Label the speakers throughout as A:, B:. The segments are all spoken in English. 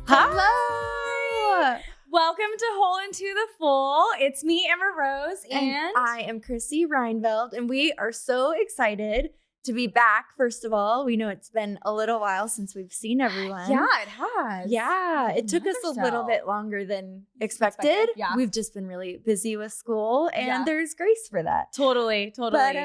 A: Hi!
B: Welcome to Whole into the Full. It's me, Emma Rose, and
A: I am Chrissy Reinveld, and we are so excited to be back. First of all, we know it's been a little while since we've seen everyone.
B: Yeah, it has.
A: Yeah, it took us a little bit longer than expected.
B: Yeah.
A: We've just been really busy with school, and there's grace for that.
B: Totally.
A: But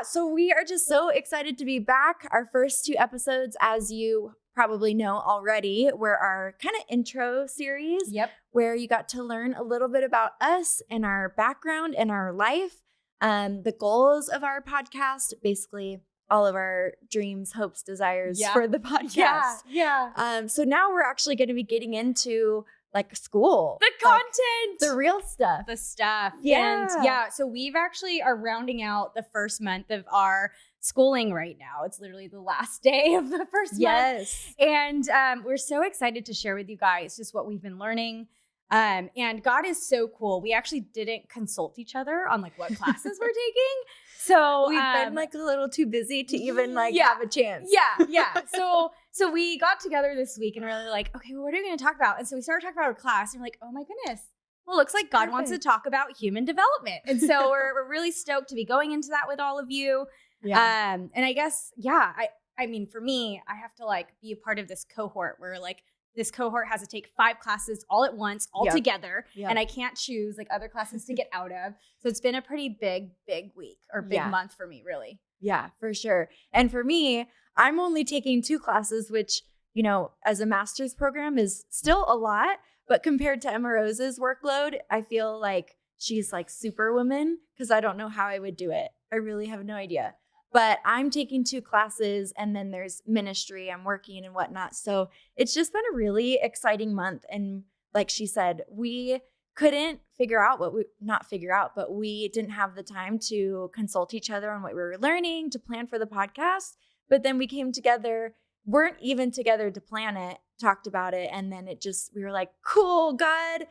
A: so we are just so excited to be back. Our first 2 episodes, as you probably know already, were our kind of intro series.
B: Yep.
A: Where you got to learn a little bit about us and our background and our life, the goals of our podcast, basically all of our dreams, hopes, desires for the podcast.
B: Yeah.
A: So now we're actually going to be getting into like school.
B: The content.
A: The real stuff.
B: The stuff.
A: Yeah.
B: And so we've actually are rounding out the first month of our schooling right now. It's literally the last day of the first month.
A: Yes.
B: And we're so excited to share with you guys just what we've been learning. And God is so cool. We actually didn't consult each other on like what classes we're taking. So
A: we've been like a little too busy to even have a chance.
B: Yeah. So we got together this week and we're really like, okay, well, what are we going to talk about? And so we started talking about our class and we're like, oh my goodness. Well, it looks like God wants to talk about human development. And so we're really stoked to be going into that with all of you.
A: Yeah.
B: And I guess, I mean, for me, I have to like be a part of this cohort where like this cohort has to take 5 classes all at once, all together.
A: Yep.
B: And I can't choose like other classes to get out of. So it's been a pretty big week or big month for me, really.
A: Yeah, for sure. And for me, I'm only taking 2 classes, which, you know, as a master's program is still a lot. But compared to Emma Rose's workload, I feel like she's like superwoman because I don't know how I would do it. I really have no idea. But I'm taking 2 classes and then there's ministry, I'm working and whatnot. So it's just been a really exciting month. And like she said, we couldn't but we didn't have the time to consult each other on what we were learning, to plan for the podcast. But then we came together, weren't even together to plan it, talked about it. And then we were like, cool, God,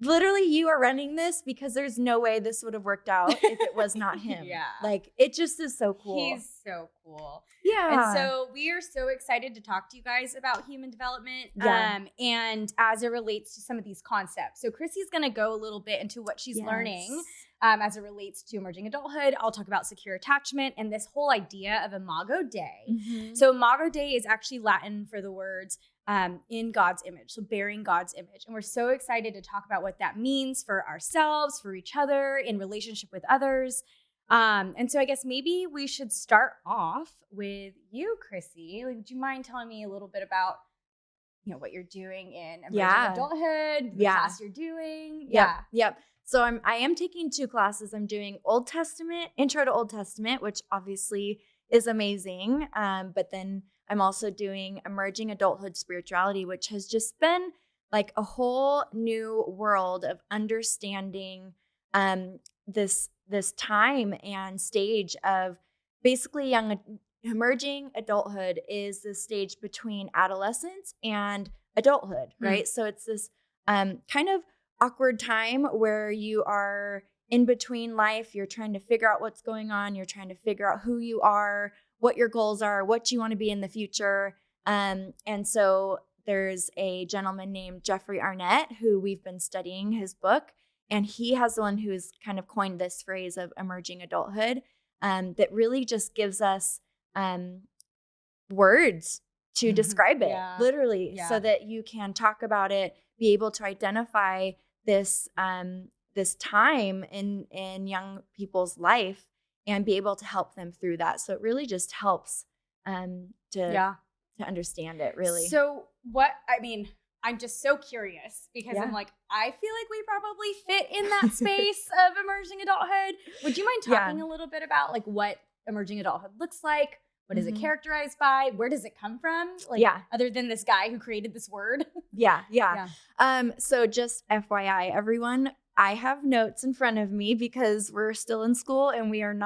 A: literally you are running this because there's no way this would have worked out if it was not him. Like it just is so cool.
B: He's so cool.
A: Yeah.
B: And so we are so excited to talk to you guys about human development and as it relates to some of these concepts. So Chrissy's going to go a little bit into what she's learning as it relates to emerging adulthood. I'll talk about secure attachment and this whole idea of Imago Dei. Mm-hmm. So Imago Dei is actually Latin for the words in God's image, so bearing God's image. And we're so excited to talk about what that means for ourselves, for each other, in relationship with others. And so I guess maybe we should start off with you, Chrissy. Like, would you mind telling me a little bit about, you know, what you're doing in emerging adulthood, the class you're doing?
A: Yep. So I am taking 2 classes. I'm doing Old Testament, Intro to Old Testament, which obviously is amazing. But then I'm also doing Emerging Adulthood Spirituality, which has just been like a whole new world of understanding this time and stage of basically emerging adulthood is the stage between adolescence and adulthood, right? So it's this kind of awkward time where you are in between life. You're trying to figure out what's going on. You're trying to figure out who you are, what your goals are, what you want to be in the future. And so there's a gentleman named Jeffrey Arnett who we've been studying his book. And he has the one who's kind of coined this phrase of emerging adulthood that really just gives us words to describe it, literally, so that you can talk about it, be able to identify this time in young people's life and be able to help them through that. So it really just helps to understand it, really.
B: So I'm just so curious because I'm like, I feel like we probably fit in that space of emerging adulthood. Would you mind talking a little bit about like what emerging adulthood looks like? What is it characterized by? Where does it come from? Like, other than this guy who created this word?
A: So just FYI, everyone, I have notes in front of me because we're still in school and we aren't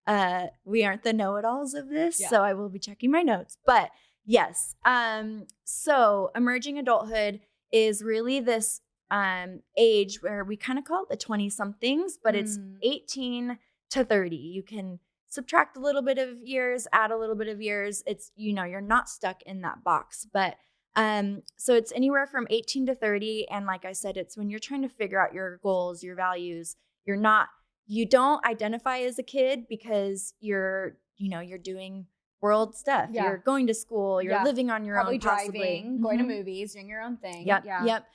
A: the know-it-alls of this. So I will be checking my notes. But yes. So emerging adulthood is really this age where we kind of call it the 20-somethings, but it's 18 to 30. You can subtract a little bit of years, add a little bit of years. It's, you're not stuck in that box. But So it's anywhere from 18 to 30. And like I said, it's when you're trying to figure out your goals, your values. You don't identify as a kid because you're doing world stuff.
B: Yeah.
A: You're going to school, you're living on your
B: Probably
A: own, possibly
B: driving, going to movies, doing your own thing.
A: Yep.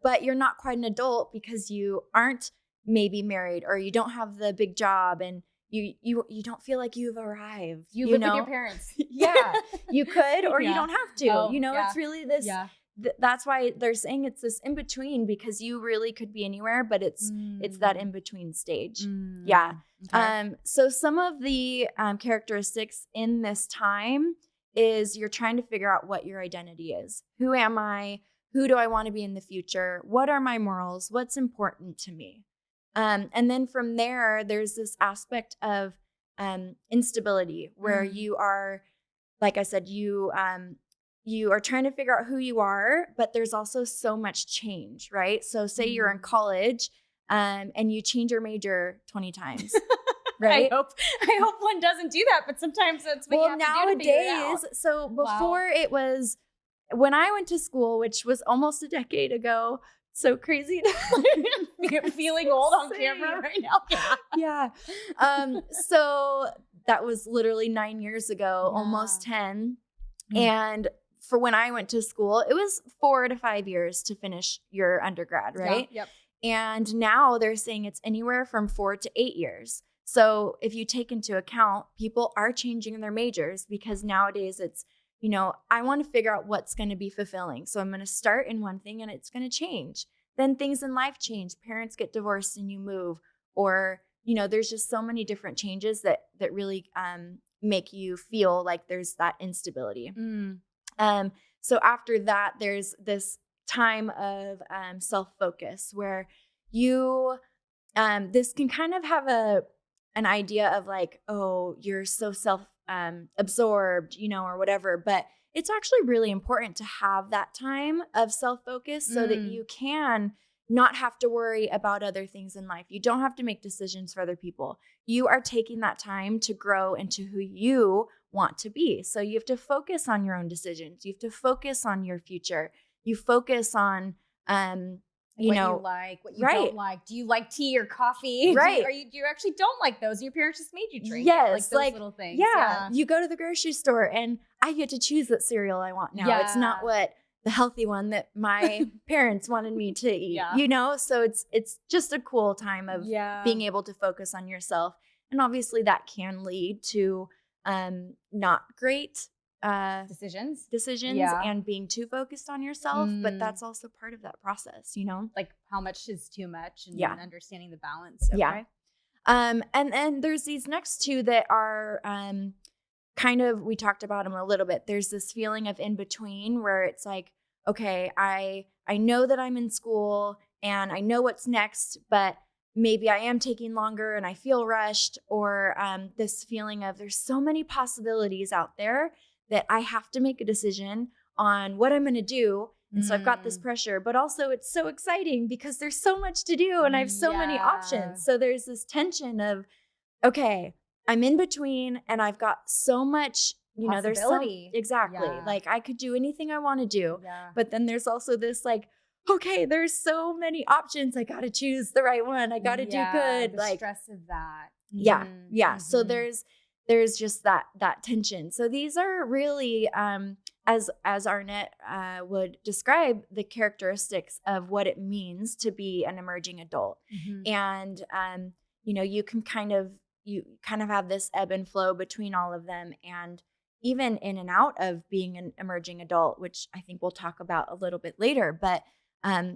A: But you're not quite an adult because you aren't maybe married, or you don't have the big job, and you don't feel like you've arrived.
B: You live with your parents.
A: Yeah, you could, or you don't have to.
B: Oh,
A: it's really this. Yeah. That's why they're saying it's this in between, because you really could be anywhere, but it's that in between stage. Yeah. Okay. So some of the characteristics in this time is you're trying to figure out what your identity is. Who am I? Who do I want to be in the future? What are my morals? What's important to me? And then from there, there's this aspect of instability where you are, like I said, you are trying to figure out who you are, but there's also so much change, right? So say you're in college and you change your major 20 times. Right?
B: I hope one doesn't do that, but sometimes that's what you have to do to figure it out.
A: So before it was, when I went to school, which was almost a decade ago, so crazy
B: to feeling old on camera right now.
A: Yeah. So that was literally 9 years ago, almost 10. And for when I went to school, it was 4 to 5 years to finish your undergrad, right?
B: Yep.
A: And now they're saying it's anywhere from 4 to 8 years. So if you take into account, people are changing their majors because nowadays it's, I want to figure out what's going to be fulfilling. So I'm going to start in one thing and it's going to change. Then things in life change. Parents get divorced and you move, or, there's just so many different changes that really make you feel like there's that instability. So after that, there's this time of self-focus where you, this can kind of have an idea of like, oh, you're so absorbed, or whatever. But it's actually really important to have that time of self-focus so that you can not have to worry about other things in life. You don't have to make decisions for other people. You are taking that time to grow into who you want to be. So you have to focus on your own decisions. You have to focus on your future. You focus on,
B: what you like, what you don't like. Do you like tea or coffee?
A: Right.
B: Do you actually don't like those? Your parents just made you drink it.
A: Yes.
B: Like those little things.
A: Yeah. You go to the grocery store and I get to choose what cereal I want now. Yeah. It's not what the healthy one that my parents wanted me to eat, So it's just a cool time of being able to focus on yourself. And obviously that can lead to not great decisions and being too focused on yourself, but that's also part of that process,
B: like how much is too much and understanding the balance.
A: Okay. And then there's these next two that are kind of, we talked about them a little bit. There's this feeling of in between where it's like, okay, I know that I'm in school and I know what's next, but maybe I am taking longer and I feel rushed, or this feeling of there's so many possibilities out there that I have to make a decision on what I'm going to do. And so I've got this pressure, but also it's so exciting because there's so much to do and I have so many options. So there's this tension of, okay, I'm in between and I've got so much, there's exactly. Yeah. Like I could do anything I want to do, but then there's also this like, okay, there's so many options. I got to choose the right one. I got to do good.
B: The stress of that.
A: Yeah. Yeah. So there's just that tension. So these are really, as Arnett would describe, the characteristics of what it means to be an emerging adult. And, you can kind of have this ebb and flow between all of them, and even in and out of being an emerging adult, which I think we'll talk about a little bit later. But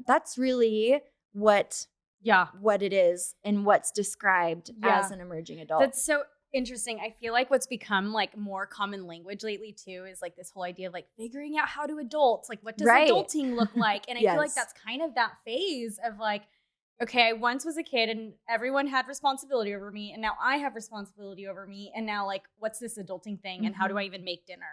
A: that's really what it is and what's described as an emerging adult.
B: That's so interesting. I feel like what's become like more common language lately too is like this whole idea of like figuring out how to adult. Like what does adulting look like? And I feel like that's kind of that phase of like, okay, I once was a kid and everyone had responsibility over me, and now I have responsibility over me, and now like what's this adulting thing and how do I even make dinner?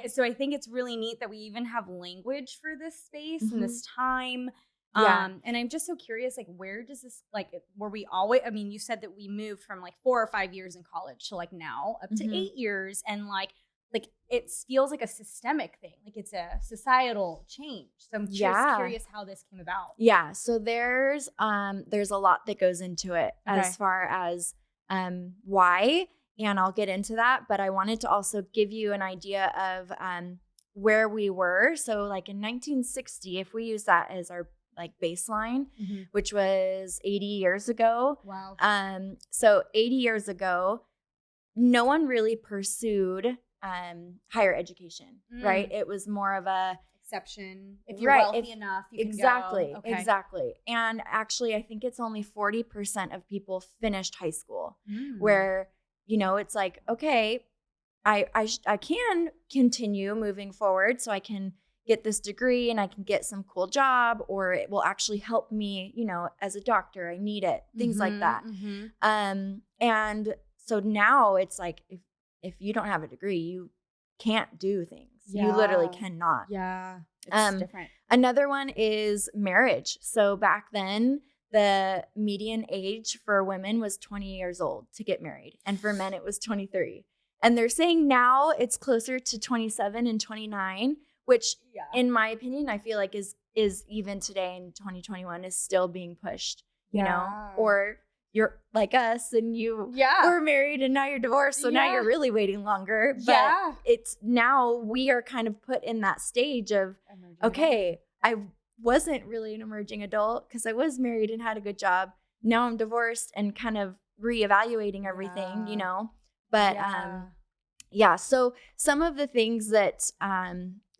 B: So I think it's really neat that we even have language for this space and this time. And I'm just so curious, like, where does this, like, were we always, I mean, you said that we moved from like 4 or 5 years in college to like now up to 8 years, and like, like it feels like a systemic thing, like it's a societal change. So I'm just curious how this came about.
A: Yeah. So there's a lot that goes into it as far as why, and I'll get into that. But I wanted to also give you an idea of where we were. So like in 1960, if we use that as our like baseline, which was 80 years ago.
B: Wow.
A: So 80 years ago, no one really pursued higher education, right? It was more of a
B: exception. If you're wealthy enough, you can go. Okay.
A: Exactly. And actually, I think it's only 40% of people finished high school, where, you know, it's like, okay, I can continue moving forward, so I can get this degree and I can get some cool job, or it will actually help me, you know, as a doctor. I need it, things like that. And so now it's like, if you don't have a degree, you can't do things. You literally cannot.
B: Yeah. It's different.
A: Another one is marriage. So back then, the median age for women was 20 years old to get married. And for men, it was 23. And they're saying now it's closer to 27 and 29, which in my opinion, I feel like is even today in 2021 is still being pushed, you know, or you're like us and you were married and now you're divorced. So now you're really waiting longer. But it's now we are kind of put in that stage of, okay, I wasn't really an emerging adult because I was married and had a good job. Now I'm divorced and kind of reevaluating everything, you know. But so some of the things that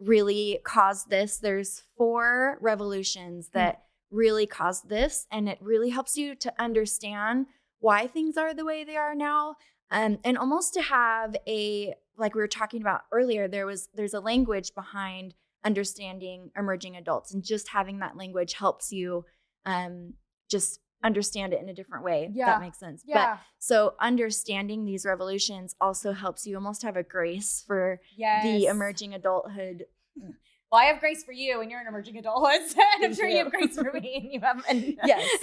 A: really caused this, there's 4 revolutions that really caused this, and it really helps you to understand why things are the way they are now, and almost to have a, like we were talking about earlier, there's a language behind understanding emerging adults, and just having that language helps you just understand it in a different way. If that makes sense. But so understanding these revolutions also helps you almost have a grace for the emerging adulthood.
B: Well, I have grace for you, and you're an emerging adulthood, and I'm sure you have grace for me, and you have, and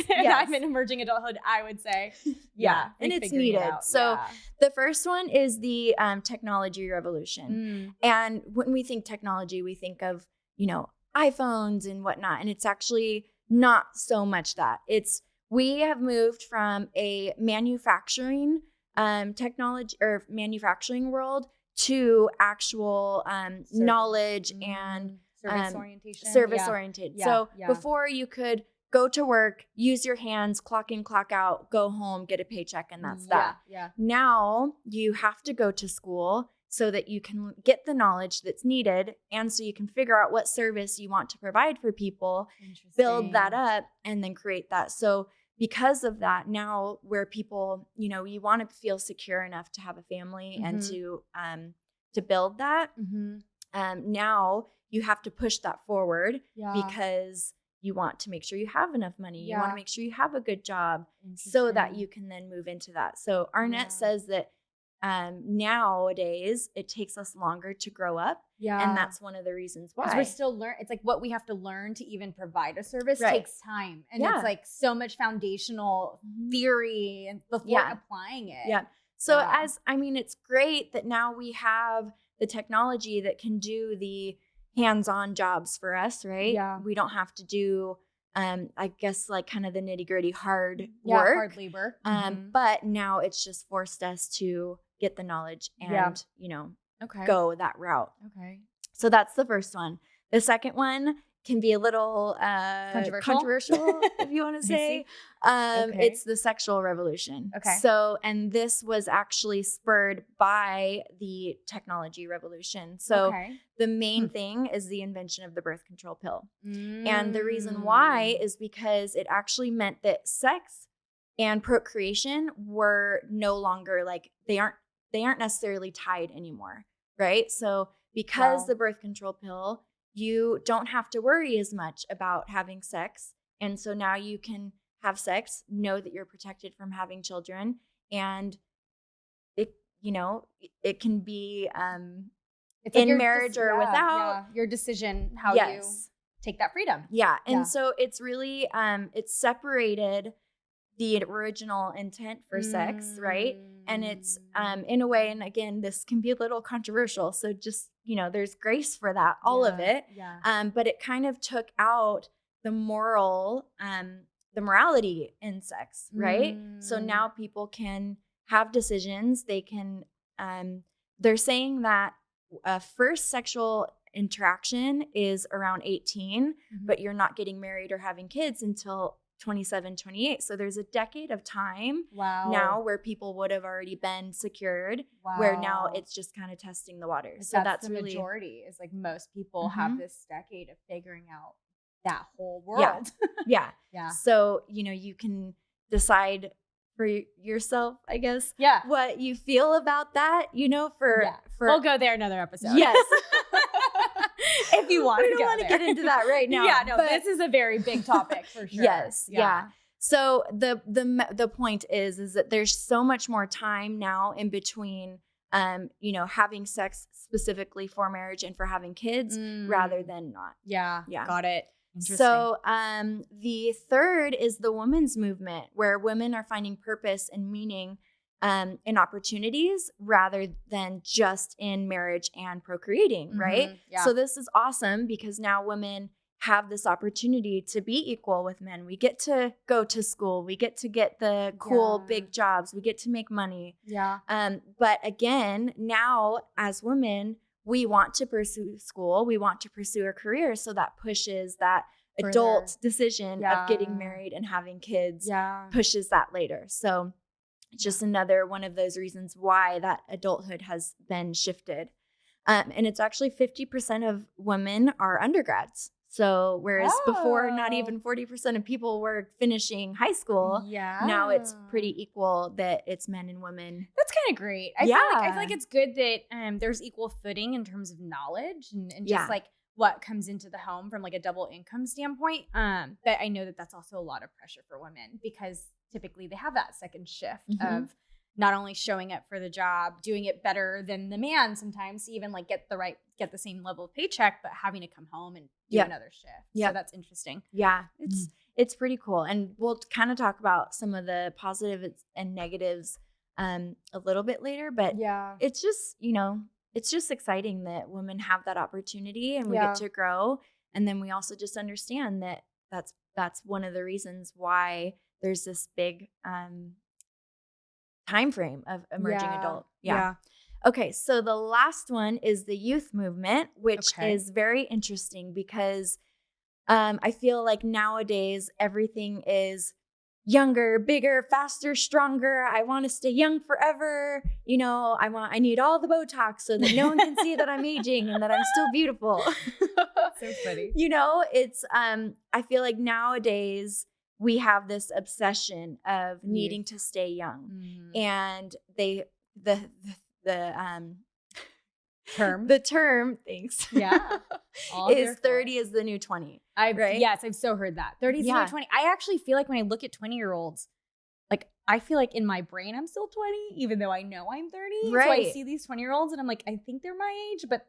B: I'm an emerging adulthood, I would say.
A: And it's needed. So the first one is the technology revolution. And when we think technology, we think of, you know, iPhones and whatnot, and it's actually not so much that. We have moved from a manufacturing technology or manufacturing world to actual knowledge and service oriented. So before you could go to work, use your hands, clock in, clock out, go home, get a paycheck, and that's that. Now you have to go to school so that you can get the knowledge that's needed, and so you can figure out what service you want to provide for people, build that up, and then create that. So because of that, now where people, you know, you want to feel secure enough to have a family and to build that. Now you have to push that forward because you want to make sure you have enough money. You want to make sure you have a good job so that you can then move into that. So Arnett says that nowadays it takes us longer to grow up. And that's one of the reasons why.
B: Because we're still it's like what we have to learn to even provide a service takes time. And it's like so much foundational theory and before applying it.
A: So it's great that now we have the technology that can do the hands-on jobs for us, right? We don't have to do I guess like kind of the nitty-gritty hard work.
B: Hard labor.
A: But now it's just forced us to get the knowledge and, you know, go that route. So that's the first one. The second one can be a little controversial if you want to say. It's the sexual revolution. So, and this was actually spurred by the technology revolution. So the main thing is the invention of the birth control pill. And the reason why is because it actually meant that sex and procreation were no longer like, they aren't necessarily tied anymore, right? So because the birth control pill, you don't have to worry as much about having sex. And so now you can have sex, know that you're protected from having children, and it, you know, it can be
B: it's like
A: in marriage or without.
B: Your decision how you take that freedom.
A: And so it's really it's separated the original intent for sex, right? And it's in a way, and again, this can be a little controversial, so just, there's grace for that, all of it. But it kind of took out the morality in sex, right? So now people can have decisions. They can, they're saying that first sexual interaction is around 18, but you're not getting married or having kids until 27, 28. So there's a decade of time now where people would have already been secured, where now it's just kind of testing the waters. So that's
B: the
A: really
B: majority, is like most people have this decade of figuring out that whole world.
A: Yeah. So, you can decide for yourself, I guess, what you feel about that, for
B: we'll go there another episode.
A: Yes.
B: If you want to
A: don't want to get into that right now.
B: But this is a very big topic for sure.
A: Yes. Yeah. So the point is that there's so much more time now in between, having sex specifically for marriage and for having kids rather than not.
B: Yeah. Got it.
A: So the third is the women's movement, where women are finding purpose and meaning in opportunities rather than just in marriage and procreating, right?
B: Yeah.
A: So this is awesome because now women have this opportunity to be equal with men. We get to go to school. We get to get the cool big jobs. We get to make money.
B: Yeah.
A: But again, now as women, we want to pursue school. We want to pursue a career. So that pushes that adult decision of getting married and having kids, pushes that later. So just another one of those reasons why that adulthood has been shifted. And it's actually 50% of women are undergrads. So whereas before, not even 40% of people were finishing high school. Now it's pretty equal that it's men and women.
B: That's kind of great. I feel like it's good that there's equal footing in terms of knowledge and just like what comes into the home from like a double income standpoint. But I know that that's also a lot of pressure for women because typically they have that second shift of not only showing up for the job, doing it better than the man sometimes to even like get the same level of paycheck, but having to come home and do another shift. So that's interesting. Yeah.
A: It's pretty cool. And we'll kind of talk about some of the positives and negatives a little bit later, but it's just, it's just exciting that women have that opportunity and we get to grow. And then we also just understand that that's one of the reasons why there's this big time frame of emerging adult. Okay, so the last one is the youth movement, which is very interesting because I feel like nowadays everything is younger, bigger, faster, stronger. I want to stay young forever. I need all the Botox so that no one can see that I'm aging and that I'm still beautiful.
B: So funny.
A: It's I feel like nowadays we have this obsession of needing to stay young. And the term, thanks. Is 30 is the new 20. Right?
B: Yes, I've so heard that. 30 is the new 20. I actually feel like when I look at 20-year-olds, like I feel like in my brain I'm still 20, even though I know I'm 30.
A: Right.
B: So I see these 20-year-olds and I'm like, I think they're my age, but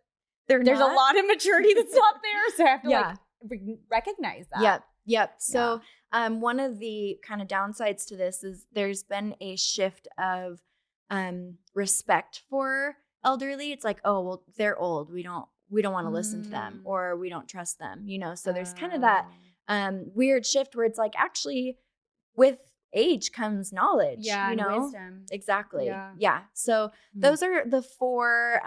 B: there's a lot of maturity that's not there. So I have to recognize that.
A: Yep. So one of the kind of downsides to this is there's been a shift of respect for elderly. It's like, oh, well, they're old. We don't want to listen to them, or we don't trust them, So there's kind of that weird shift where it's like, actually with age comes knowledge,
B: and wisdom.
A: Exactly. Yeah. So those are the 4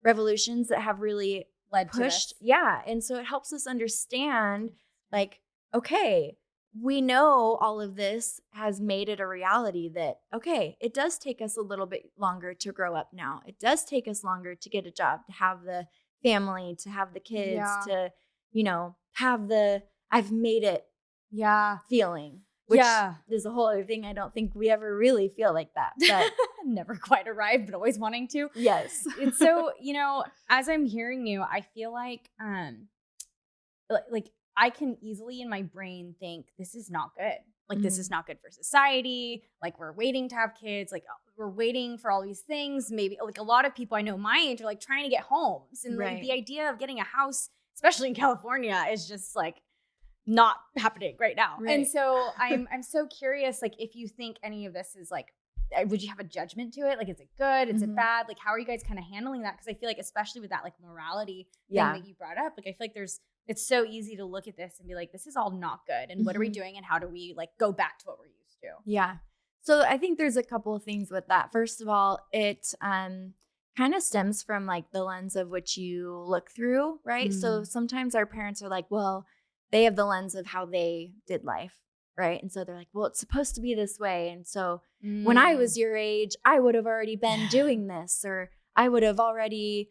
A: revolutions that have really
B: led
A: pushed.
B: To this.
A: And so it helps us understand, like, okay, we know all of this has made it a reality that, okay, it does take us a little bit longer to grow up now. It does take us longer to get a job, to have the family, to have the kids, to, have the I've made it feeling. Which is a whole other thing. I don't think we ever really feel like that. But
B: never quite arrived, but always wanting to.
A: Yes.
B: It's so, as I'm hearing you, I feel like I can easily in my brain think this is not good. Like this is not good for society. Like we're waiting to have kids. Like we're waiting for all these things. Maybe like a lot of people I know my age are like trying to get homes. And like the idea of getting a house, especially in California, is just like not happening right now.
A: Right.
B: And so I'm so curious, like, if you think any of this is like, would you have a judgment to it? Like, is it good? Is it bad? Like, how are you guys kind of handling that? Because I feel like, especially with that like morality thing that you brought up, like, I feel like it's so easy to look at this and be like, this is all not good. And what are we doing? And how do we like go back to what we're used to?
A: Yeah. So I think there's a couple of things with that. First of all, it kind of stems from like the lens of which you look through, right? So sometimes our parents are like, well, they have the lens of how they did life, right? And so they're like, well, it's supposed to be this way. And so when I was your age, I would have already been doing this, or I would have already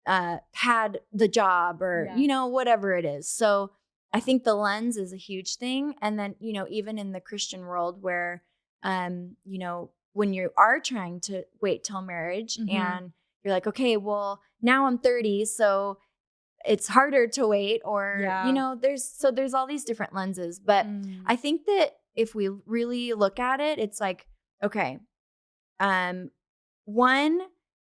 A: had the job, or, you know, whatever it is. So I think the lens is a huge thing. And then, you know, even in the Christian world where, you know, when you are trying to wait till marriage and you're like, okay, well, now I'm 30, so it's harder to wait, or, you know, there's all these different lenses. But I think that if we really look at it, it's like, okay, one,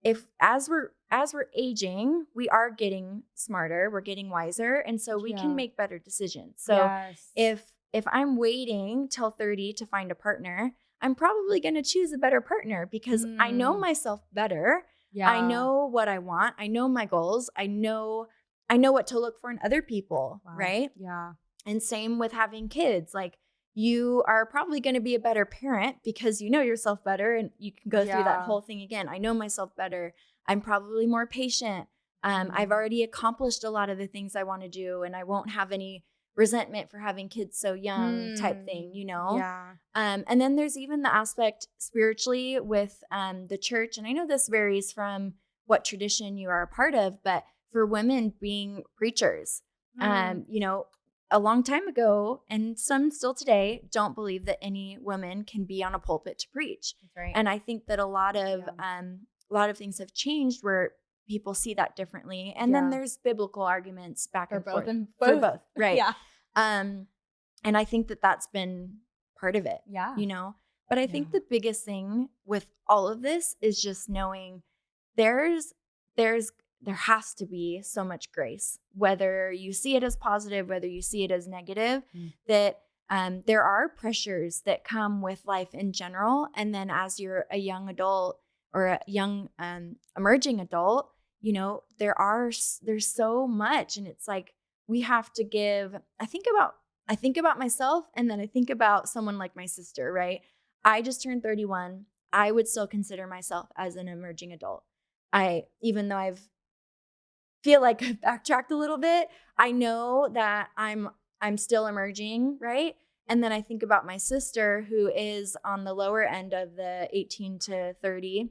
A: if as we're aging, we are getting smarter, we're getting wiser, and so we can make better decisions. So if I'm waiting till 30 to find a partner, I'm probably going to choose a better partner because I know myself better. I know what I want. I know my goals. I know what to look for in other people, right?
B: Yeah.
A: And same with having kids. Like, you are probably going to be a better parent because you know yourself better, and you can go through that whole thing again. I know myself better. I'm probably more patient. I've already accomplished a lot of the things I want to do, and I won't have any resentment for having kids so young type thing, you know?
B: Yeah.
A: And then there's even the aspect spiritually with the church. And I know this varies from what tradition you are a part of, but for women being preachers, you know, a long time ago, and some still today, don't believe that any woman can be on a pulpit to preach.
B: That's right.
A: And I think that a lot of things have changed where people see that differently. And then there's biblical arguments back and forth. For both. Right.
B: Yeah.
A: And I think that that's been part of it.
B: Yeah.
A: You know, but I think the biggest thing with all of this is just knowing there has to be so much grace, whether you see it as positive, whether you see it as negative, that there are pressures that come with life in general. And then as you're a young adult or a young emerging adult, you know, there's so much, and it's like we have to give. I think about myself, and then I think about someone like my sister, right? I just turned 31. I would still consider myself as an emerging adult. Even though feel like I've backtracked a little bit, I know that I'm still emerging, right? And then I think about my sister, who is on the lower end of the 18 to 30,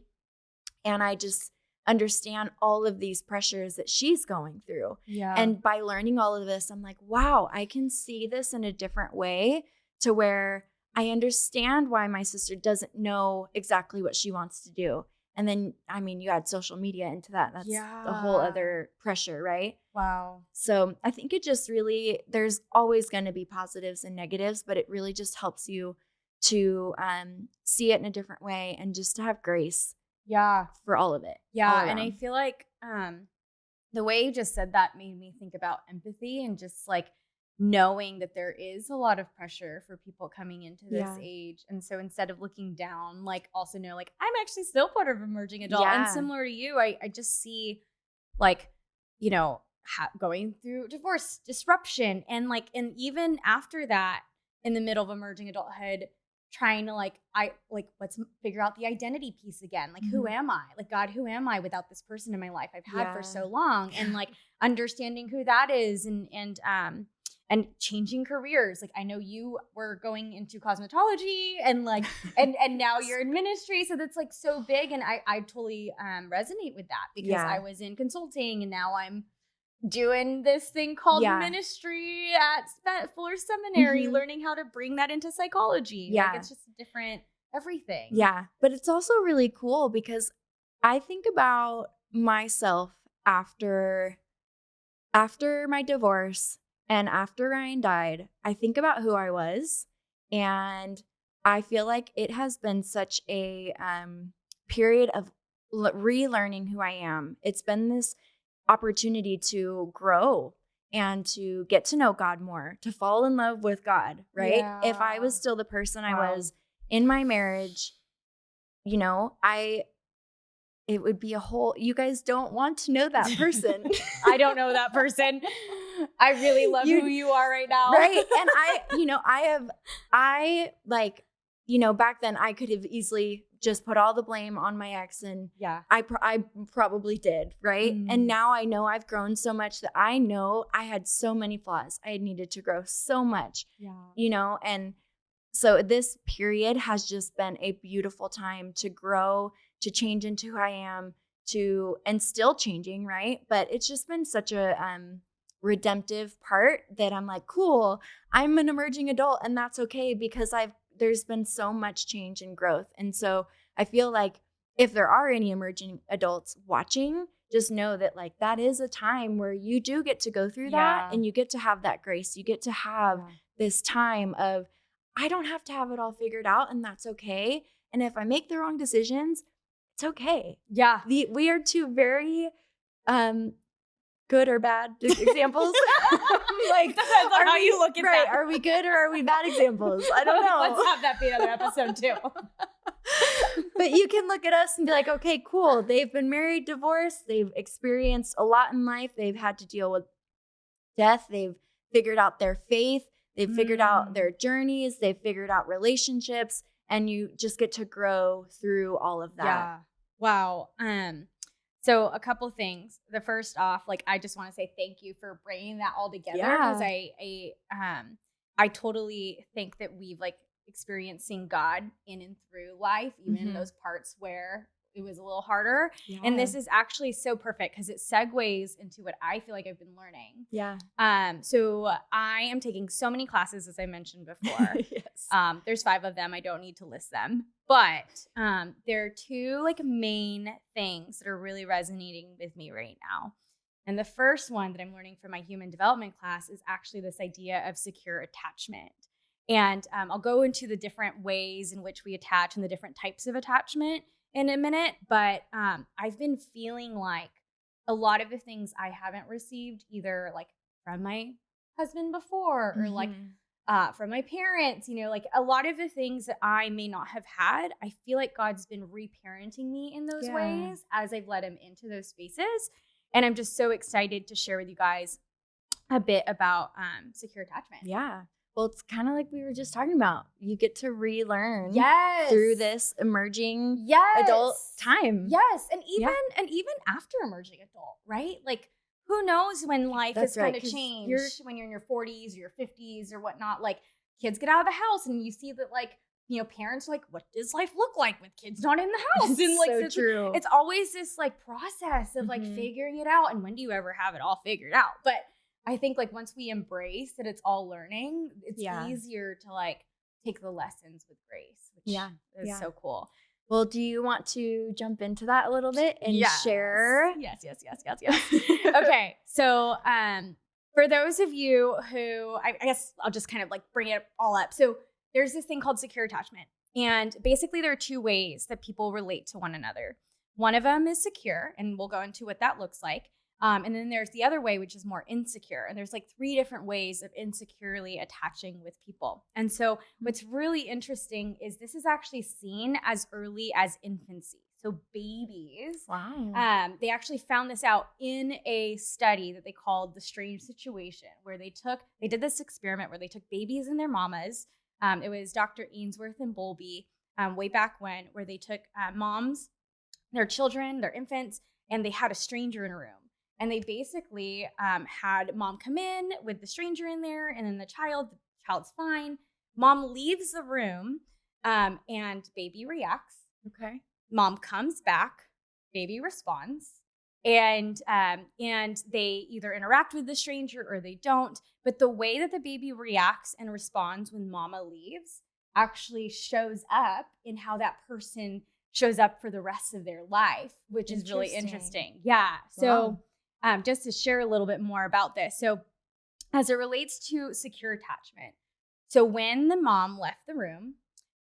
A: and I just understand all of these pressures that she's going through.
B: Yeah.
A: And by learning all of this, I'm like, wow, I can see this in a different way, to where I understand why my sister doesn't know exactly what she wants to do. And then, I mean, you add social media into that. That's a whole other pressure, right?
B: Wow.
A: So I think it just really, there's always going to be positives and negatives, but it really just helps you to see it in a different way, and just to have grace for all of it.
B: Yeah. And I feel like the way you just said that made me think about empathy, and just like knowing that there is a lot of pressure for people coming into this age. And so instead of looking down, like, also know, like, I'm actually still part of emerging adult. And similar to you, I just see, like, you know, going through divorce, disruption, and like, and even after that, in the middle of emerging adulthood, trying to let's figure out the identity piece again. Like, who am I? Like, God, who am I without this person in my life I've had for so long? And like understanding who that is, and changing careers. Like, I know you were going into cosmetology, and like, and now you're in ministry. So that's like so big. And I totally resonate with that, because I was in consulting, and now I'm doing this thing called ministry at Fuller Seminary, learning how to bring that into psychology.
A: Yeah.
B: Like, it's just a different everything.
A: Yeah. But it's also really cool, because I think about myself after my divorce, and after Ryan died. I think about who I was, and I feel like it has been such a period of relearning who I am. It's been this opportunity to grow and to get to know God more, to fall in love with God, right?
B: Yeah.
A: If I was still the person I was in my marriage, you know, it would be you guys don't want to know that person.
B: I don't know that person. I really love who you are right now.
A: Right. And back then I could have easily just put all the blame on my ex, and I probably did. Right. And now I know I've grown so much that I know I had so many flaws. I needed to grow so much, and so this period has just been a beautiful time to grow, to change into who I am, and still changing, right? But it's just been such a redemptive part that I'm like, cool, I'm an emerging adult, and that's okay because there's been so much change and growth. And so I feel like if there are any emerging adults watching, just know that like that is a time where you do get to go through that, and you get to have that grace. You get to have this time of, I don't have to have it all figured out, and that's okay. And if I make the wrong decisions, it's okay.
B: Yeah.
A: We are two very good or bad examples.
B: Like, depends on how you look at that.
A: Are we good or are we bad examples? I don't know.
B: Let's have that be another episode too.
A: But you can look at us and be like, okay, cool. They've been married, divorced. They've experienced a lot in life. They've had to deal with death. They've figured out their faith. They've figured out their journeys. They've figured out relationships. And you just get to grow through all of that.
B: Yeah. Wow. So a couple things. The first off, like, I just want to say thank you for bringing that all together, because I totally think that we've like experiencing God in and through life, even in those parts where it was a little harder. Yeah. And this is actually so perfect because it segues into what I feel like I've been learning.
A: Yeah.
B: So I am taking so many classes, as I mentioned before.
A: Yes.
B: There's 5 of them. I don't need to list them, but there are 2 like main things that are really resonating with me right now. And the first one that I'm learning from my human development class is actually this idea of secure attachment. And I'll go into the different ways in which we attach and the different types of attachment in a minute, but I've been feeling like a lot of the things I haven't received either like from my husband before or like from my parents, like a lot of the things that I may not have had, I feel like God's been reparenting me in those ways as I've let him into those spaces. And I'm just so excited to share with you guys a bit about secure attachment.
A: Yeah. Well, it's kind of like we were just talking about. You get to relearn through this emerging adult time.
B: Yes. And even after emerging adult, right? Like, who knows when life is going to change when you're in your 40s or your 50s or whatnot. Like, kids get out of the house and you see that, like, parents are like, what does life look like with kids not in the house? And like,
A: so true.
B: It's always this like process of like figuring it out. And when do you ever have it all figured out? But I think like once we embrace that it's all learning, it's easier to like take the lessons with grace, which is so cool.
A: Well, do you want to jump into that a little bit and share?
B: Yes. Okay. So for those of you who, I guess I'll just kind of like bring it all up. So there's this thing called secure attachment. And basically there are 2 ways that people relate to one another. One of them is secure, and we'll go into what that looks like. And then there's the other way, which is more insecure. And there's like 3 different ways of insecurely attaching with people. And so what's really interesting is this is actually seen as early as infancy. So babies, they actually found this out in a study that they called the strange situation, where they did this experiment where they took babies and their mamas. It was Dr. Ainsworth and Bowlby way back when, where they took moms, their children, their infants, and they had a stranger in a room. And they basically had mom come in with the stranger in there, and then the child's fine. Mom leaves the room, and baby reacts.
A: Okay.
B: Mom comes back, baby responds, and they either interact with the stranger or they don't. But the way that the baby reacts and responds when mama leaves actually shows up in how that person shows up for the rest of their life, which is really interesting. Yeah. So just to share a little bit more about this. So as it relates to secure attachment, so when the mom left the room,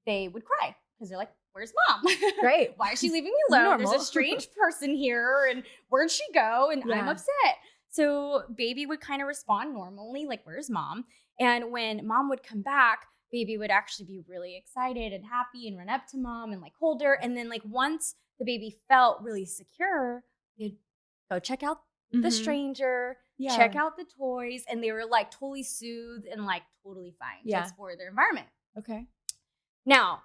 B: they would cry because they're like, where's mom?
A: Right.
B: Why is she leaving me alone? There's a strange person here, and where'd she go? And I'm upset. So baby would kind of respond normally, like, where's mom? And when mom would come back, baby would actually be really excited and happy and run up to mom and like hold her. And then like once the baby felt really secure, they'd go check out the stranger, check out the toys, and they were like totally soothed and like totally fine to explore their environment.
A: Okay.
B: Now,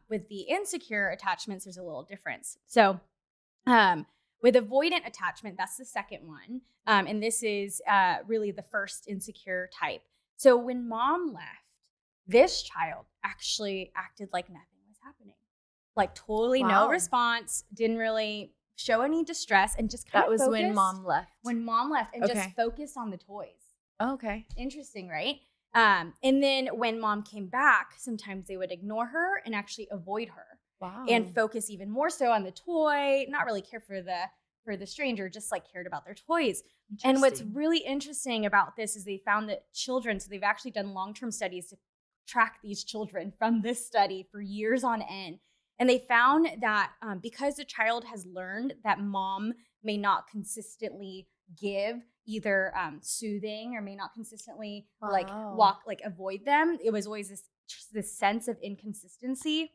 B: with the insecure attachments, there's a little difference. So, with avoidant attachment, that's the second one. And this is really the first insecure type. So when mom left, this child actually acted like nothing was happening. Like totally no response, didn't really show any distress, and just kind of focused.
A: That was when mom left.
B: When mom left and just focused on the toys.
A: Oh, okay.
B: Interesting, right? And then when mom came back, sometimes they would ignore her and actually avoid her.
A: Wow.
B: And focus even more so on the toy, not really care for the stranger, just like cared about their toys. And what's really interesting about this is they found that children, so they've actually done long-term studies to track these children from this study for years on end. And they found that because the child has learned that mom may not consistently give either soothing or may not consistently avoid them, it was always this sense of inconsistency.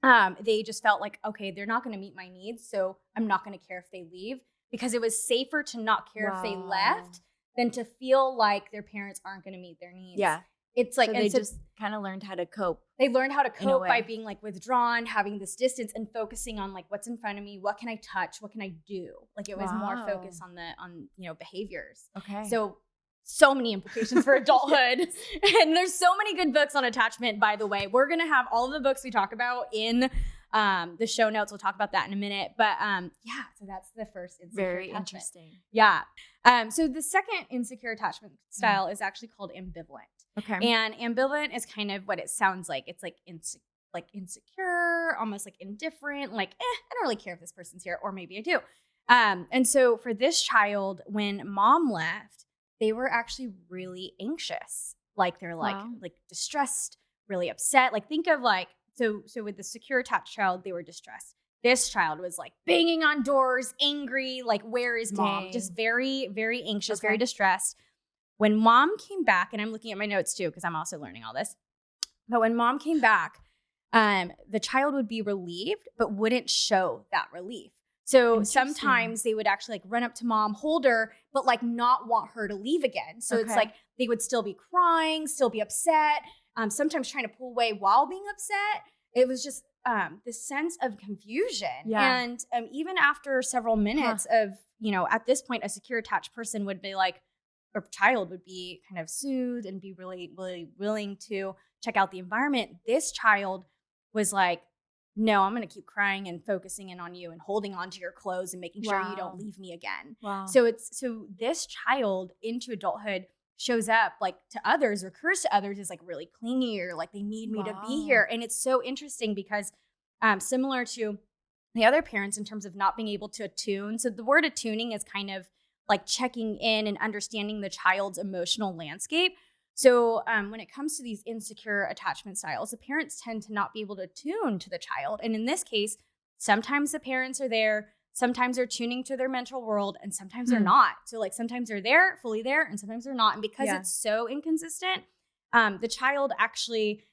B: They just felt like, okay, they're not going to meet my needs, so I'm not going to care if they leave, because it was safer to not care if they left than to feel like their parents aren't going to meet their needs.
A: Yeah.
B: It's like,
A: so they just kind of learned how to cope.
B: They learned how to cope by being like withdrawn, having this distance, and focusing on like what's in front of me, what can I touch, what can I do? Like it was more focused on behaviors.
A: Okay.
B: So many implications for adulthood. And there's so many good books on attachment, by the way. We're going to have all of the books we talk about in the show notes. We'll talk about that in a minute. But so that's the first insecure
A: Very
B: attachment.
A: Interesting.
B: Yeah. So the second insecure attachment style is actually called ambivalent.
A: Okay.
B: And ambivalent is kind of what it sounds like. It's like insecure, almost like indifferent, like, I don't really care if this person's here, or maybe I do. And so for this child, when mom left, they were actually really anxious. Like they're like distressed, really upset. Like think of like, so with the secure attached child, they were distressed. This child was like banging on doors, angry, like, where is mom?
A: Dang.
B: Just very, very anxious, very distressed. When mom came back, and I'm looking at my notes too, because I'm also learning all this. But when mom came back, the child would be relieved, but wouldn't show that relief. So sometimes they would actually like run up to mom, hold her, but like not want her to leave again. So it's like they would still be crying, still be upset, sometimes trying to pull away while being upset. It was just this sense of confusion.
A: Yeah.
B: And even after several minutes of, at this point, a secure attached person would be like, or child would be kind of soothed and be really, really willing to check out the environment. This child was like, no, I'm going to keep crying and focusing in on you and holding on to your clothes and making sure you don't leave me again.
A: Wow.
B: So this child into adulthood shows up like to others, recurs to others as like really clingy, or like they need me to be here. And it's so interesting because similar to the other parents in terms of not being able to attune. So the word attuning is kind of like checking in and understanding the child's emotional landscape. So when it comes to these insecure attachment styles, the parents tend to not be able to attune to the child. And in this case, sometimes the parents are there, sometimes they're tuning to their mental world, and sometimes they're not. So like sometimes they're there, fully there, and sometimes they're not. And because it's so inconsistent, the child actually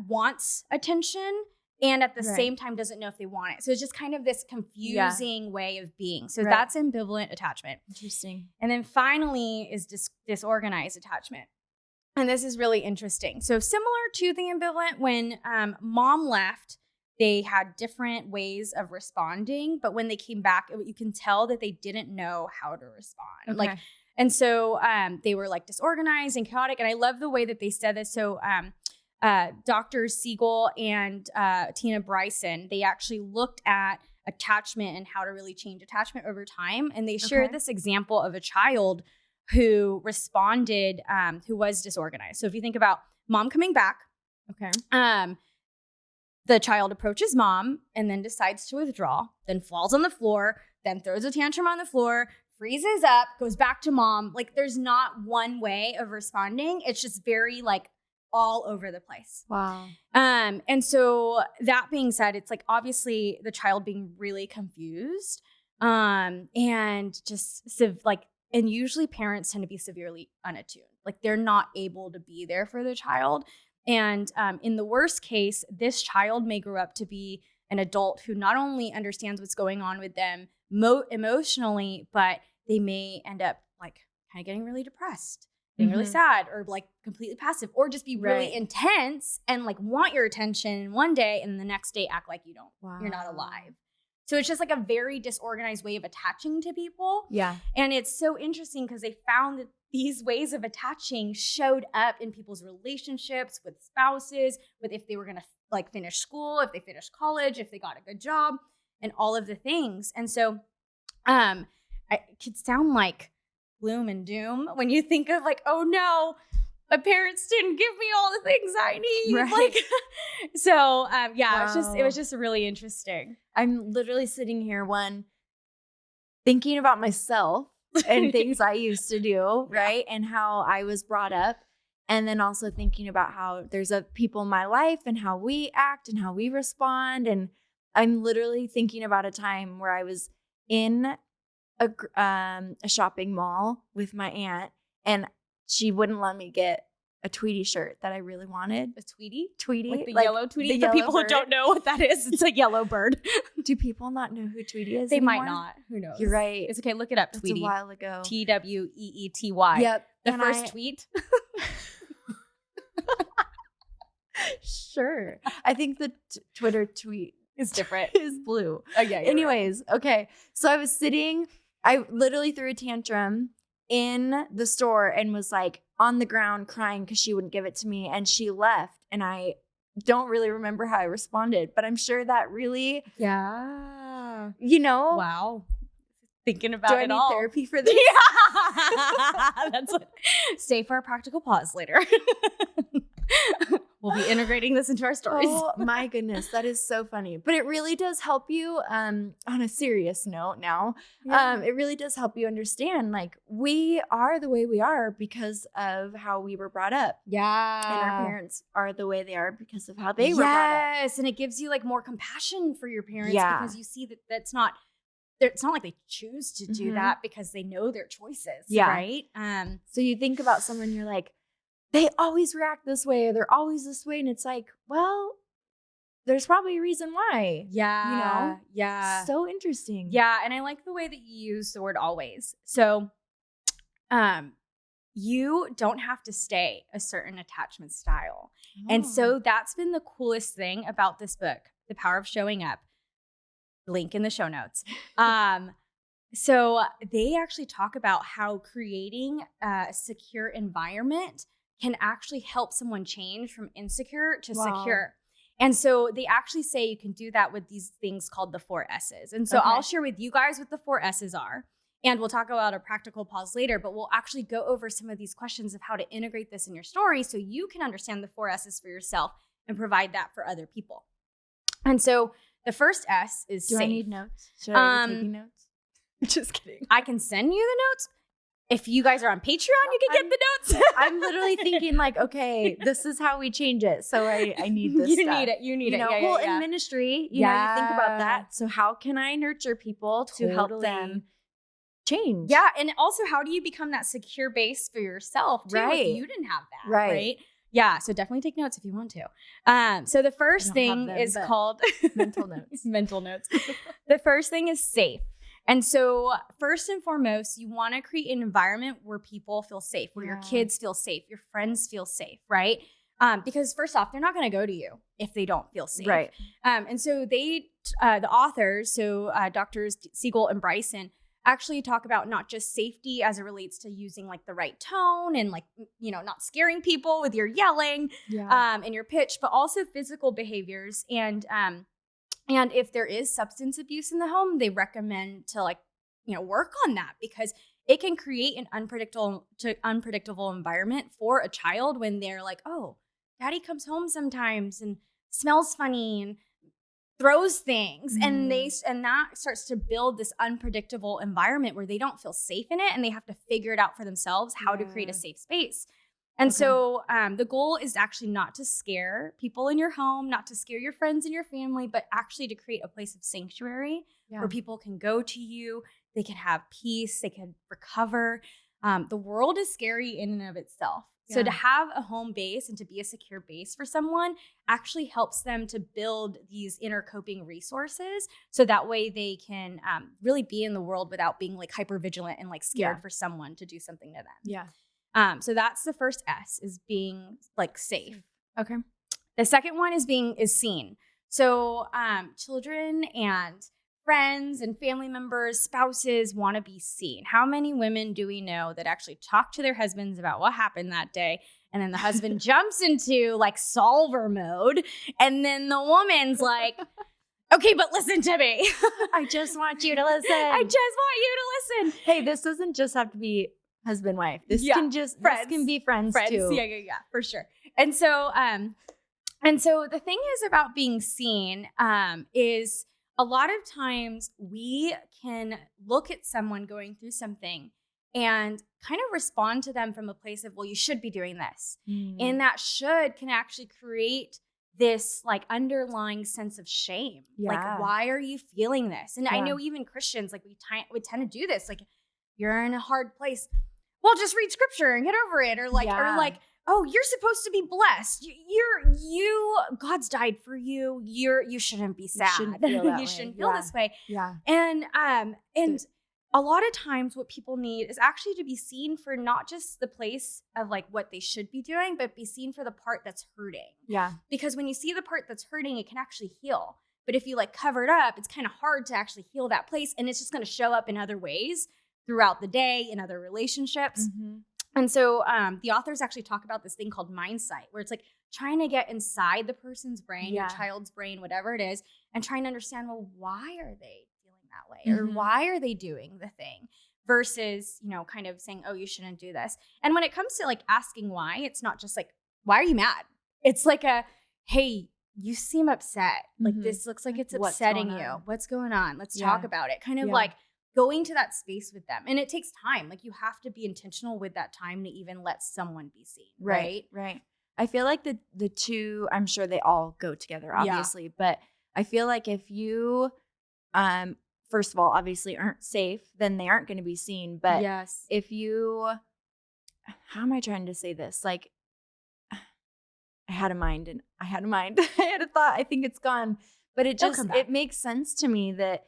B: wants attention and at the same time doesn't know if they want it. So it's just kind of this confusing way of being. So that's ambivalent attachment.
A: Interesting.
B: And then finally is disorganized attachment. And this is really interesting. So similar to the ambivalent, when mom left, they had different ways of responding. But when they came back, you can tell that they didn't know how to respond. And so they were like disorganized and chaotic. And I love the way that they said this. So Dr. Siegel and Tina Bryson, they actually looked at attachment and how to really change attachment over time. And they shared this example of a child who responded, who was disorganized. So if you think about mom coming back, the child approaches mom and then decides to withdraw, then falls on the floor, then throws a tantrum on the floor, freezes up, goes back to mom. Like there's not one way of responding. It's just very like all over the place.
A: Wow.
B: And so that being said, it's like obviously the child being really confused and just like and usually parents tend to be severely unattuned. Like they're not able to be there for their child. And in the worst case, this child may grow up to be an adult who not only understands what's going on with them emotionally, but they may end up like kind of getting really depressed, being really sad, or like completely passive, or just be really intense and like want your attention one day and the next day act like you're not alive. So it's just like a very disorganized way of attaching to people. Yeah. And it's so interesting because they found that these ways of attaching showed up in people's relationships with spouses, with if they were going to like finish school, if they finished college, if they got a good job, and all of the things. And so it could sound like gloom and doom when you think of like, oh no, my parents didn't give me all the things I need. Right. Like, so it was just really interesting.
A: I'm literally sitting here thinking about myself and things I used to do, right? And how I was brought up. And then also thinking about how there's people in my life and how we act and how we respond. And I'm literally thinking about a time where I was in a shopping mall with my aunt, and she wouldn't let me get a Tweety shirt that I really wanted.
B: A Tweety?
A: Tweety.
B: Like the yellow Tweety? For people who don't know what that is, it's a yellow bird.
A: Do people not know who Tweety is
B: They
A: anymore?
B: might not. Who knows?
A: You're right.
B: It's okay. Look it up, Tweety.
A: It's a while ago.
B: Tweety.
A: Yep.
B: The first tweet.
A: Sure. I think the Twitter tweet
B: is different.
A: Is blue.
B: Oh, yeah.
A: Anyways,
B: right.
A: Okay. So I literally threw a tantrum in the store and was like on the ground crying because she wouldn't give it to me. And she left. And I don't really remember how I responded, but I'm sure that really,
B: yeah,
A: wow.
B: Thinking about it all.
A: Do I need therapy for this?
B: Yeah. That's what. Stay for our practical pause later. We'll be integrating this into our stories.
A: Oh my goodness, that is so funny. But it really does help you, on a serious note now, it really does help you understand, like, we are the way we are because of how we were brought up.
B: Yeah.
A: And our parents are the way they are because of how they were brought up.
B: Yes, and it gives you, like, more compassion for your parents because you see that it's not like they choose to do that because they know their choices, right?
A: So you think about someone, you're like, they always react this way or they're always this way. And it's like, well, there's probably a reason why.
B: Yeah. Yeah.
A: So interesting.
B: Yeah. And I like the way that you use the word always. So you don't have to stay a certain attachment style. Oh. And so that's been the coolest thing about this book, The Power of Showing Up. Link in the show notes. So they actually talk about how creating a secure environment can actually help someone change from insecure to secure. And so they actually say you can do that with these things called the 4 S's. And so I'll share with you guys what the 4 S's are. And we'll talk about a practical pause later, but we'll actually go over some of these questions of how to integrate this in your story so you can understand the 4 S's for yourself and provide that for other people. And so the first S is safe.
A: Do I need notes? Should I be taking notes? Just kidding.
B: I can send you the notes. If you guys are on Patreon, you can get the notes.
A: I'm literally thinking like, okay, this is how we change it. So I need this
B: You
A: stuff.
B: need it. You need it.
A: In ministry, you know, you think about that. So how can I nurture people to help them change?
B: Yeah. And also, how do you become that secure base for yourself too? Right. If you didn't have that. Right. Yeah. So definitely take notes if you want to. So the first thing is called
A: mental notes.
B: Mental notes. The first thing is safe. And so first and foremost, you want to create an environment where people feel safe, where your kids feel safe, your friends feel safe, right? Because first off, they're not going to go to you if they don't feel safe.
A: Right.
B: And so the authors, so Drs. Siegel and Bryson, actually talk about not just safety as it relates to using like the right tone and like, not scaring people with your yelling and your pitch, but also physical behaviors. And if there is substance abuse in the home, they recommend to work on that because it can create an unpredictable environment for a child when they're like, oh, daddy comes home sometimes and smells funny and throws things. And that starts to build this unpredictable environment where they don't feel safe in it and they have to figure it out for themselves how to create a safe space. And so the goal is actually not to scare people in your home, not to scare your friends and your family, but actually to create a place of sanctuary where people can go to you, They can have peace. They can recover. The world is scary in and of itself. So to have a home base and to be a secure base for someone actually helps them to build these inner coping resources. So that way they can really be in the world without being like hyper vigilant and like scared for someone to do something to them. Yeah. So that's the first S, is being like safe.
A: Okay.
B: The second one is seen. So children and friends and family members, spouses want to be seen. How many women do we know that actually talk to their husbands about what happened that day? And then the husband jumps into like solver mode. And then the woman's like, okay, but listen to me.
A: I just want you to listen.
B: I just want you to listen.
A: Hey, this doesn't just have to be husband, wife. This can just, friends. This can be friends too.
B: Yeah, for sure. And so the thing is about being seen is a lot of times we can look at someone going through something and kind of respond to them from a place of, well, you should be doing this. And that should can actually create this like underlying sense of shame. Like, why are you feeling this? And I know even Christians, like we tend to do this. Like, you're in a hard place. Well, just read scripture and get over it. Or like, oh, you're supposed to be blessed. God's died for you. You shouldn't be sad. You shouldn't feel this way.
A: Yeah.
B: And a lot of times what people need is actually to be seen for not just the place of like what they should be doing, but be seen for the part that's hurting.
A: Yeah.
B: Because when you see the part that's hurting, it can actually heal. But if you like cover it up, it's kind of hard to actually heal that place. And it's just going to show up in other ways throughout the day, in other relationships. And so the authors actually talk about this thing called mindsight, where it's like trying to get inside the person's brain, your child's brain, whatever it is, and trying to understand, well, why are they feeling that way? Or why are they doing the thing? Versus, kind of saying, oh, you shouldn't do this. And when it comes to like asking why, it's not just like, why are you mad? It's like hey, you seem upset. Like this looks like it's upsetting you. What's going on? Let's talk about it. Kind of like going to that space with them. And it takes time. Like you have to be intentional with that time to even let someone be seen. Right.
A: I feel like the two, I'm sure they all go together, obviously. But I feel like if you, first of all, obviously aren't safe, then they aren't going to be seen. But if you, how am I trying to say this? Like, I had a mind. I had a thought. I think it's gone. But it makes sense to me that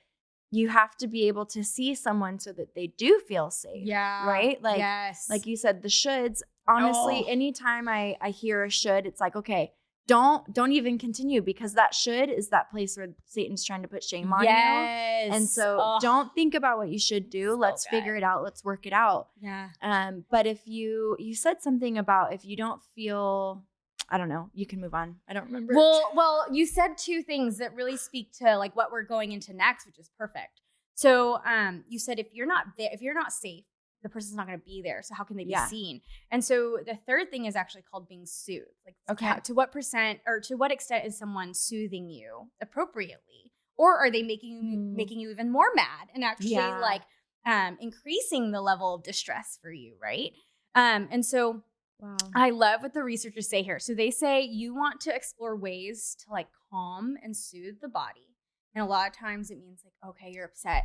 A: you have to be able to see someone so that they do feel safe.
B: Yeah.
A: Right? Like, like you said, the shoulds, honestly, anytime I hear a should, it's like, okay, don't even continue, because that should is that place where Satan's trying to put shame on you. And so don't think about what you should do. Let's figure it out. Let's work it out.
B: Yeah.
A: But if you said something about if you don't feel, I don't know, you can move on. I don't remember.
B: Well, you said two things that really speak to like what we're going into next, which is perfect. So you said if you're not there, if you're not safe, the person's not going to be there. So how can they be seen? And so the third thing is actually called being soothed. Like, to what percent or to what extent is someone soothing you appropriately? Or are they making you even more mad and actually like increasing the level of distress for you, right? And so I love what the researchers say here. So they say you want to explore ways to like calm and soothe the body. And a lot of times it means like, okay, you're upset.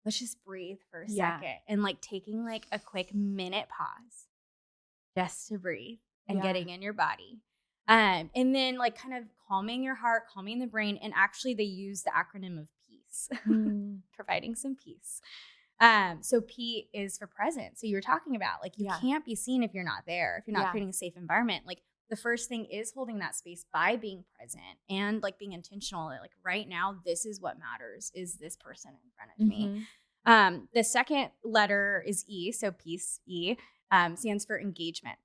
B: Let's just breathe for a second, and like taking like a quick minute pause just to breathe and getting in your body. And then like kind of calming your heart, calming the brain. And actually they use the acronym of peace, providing some peace. So P is for present. So you were talking about like, you can't be seen if you're not there, if you're not creating a safe environment. Like the first thing is holding that space by being present and like being intentional. Like right now, this is what matters, is this person in front of me. The second letter is E. So peace, E, stands for engagement.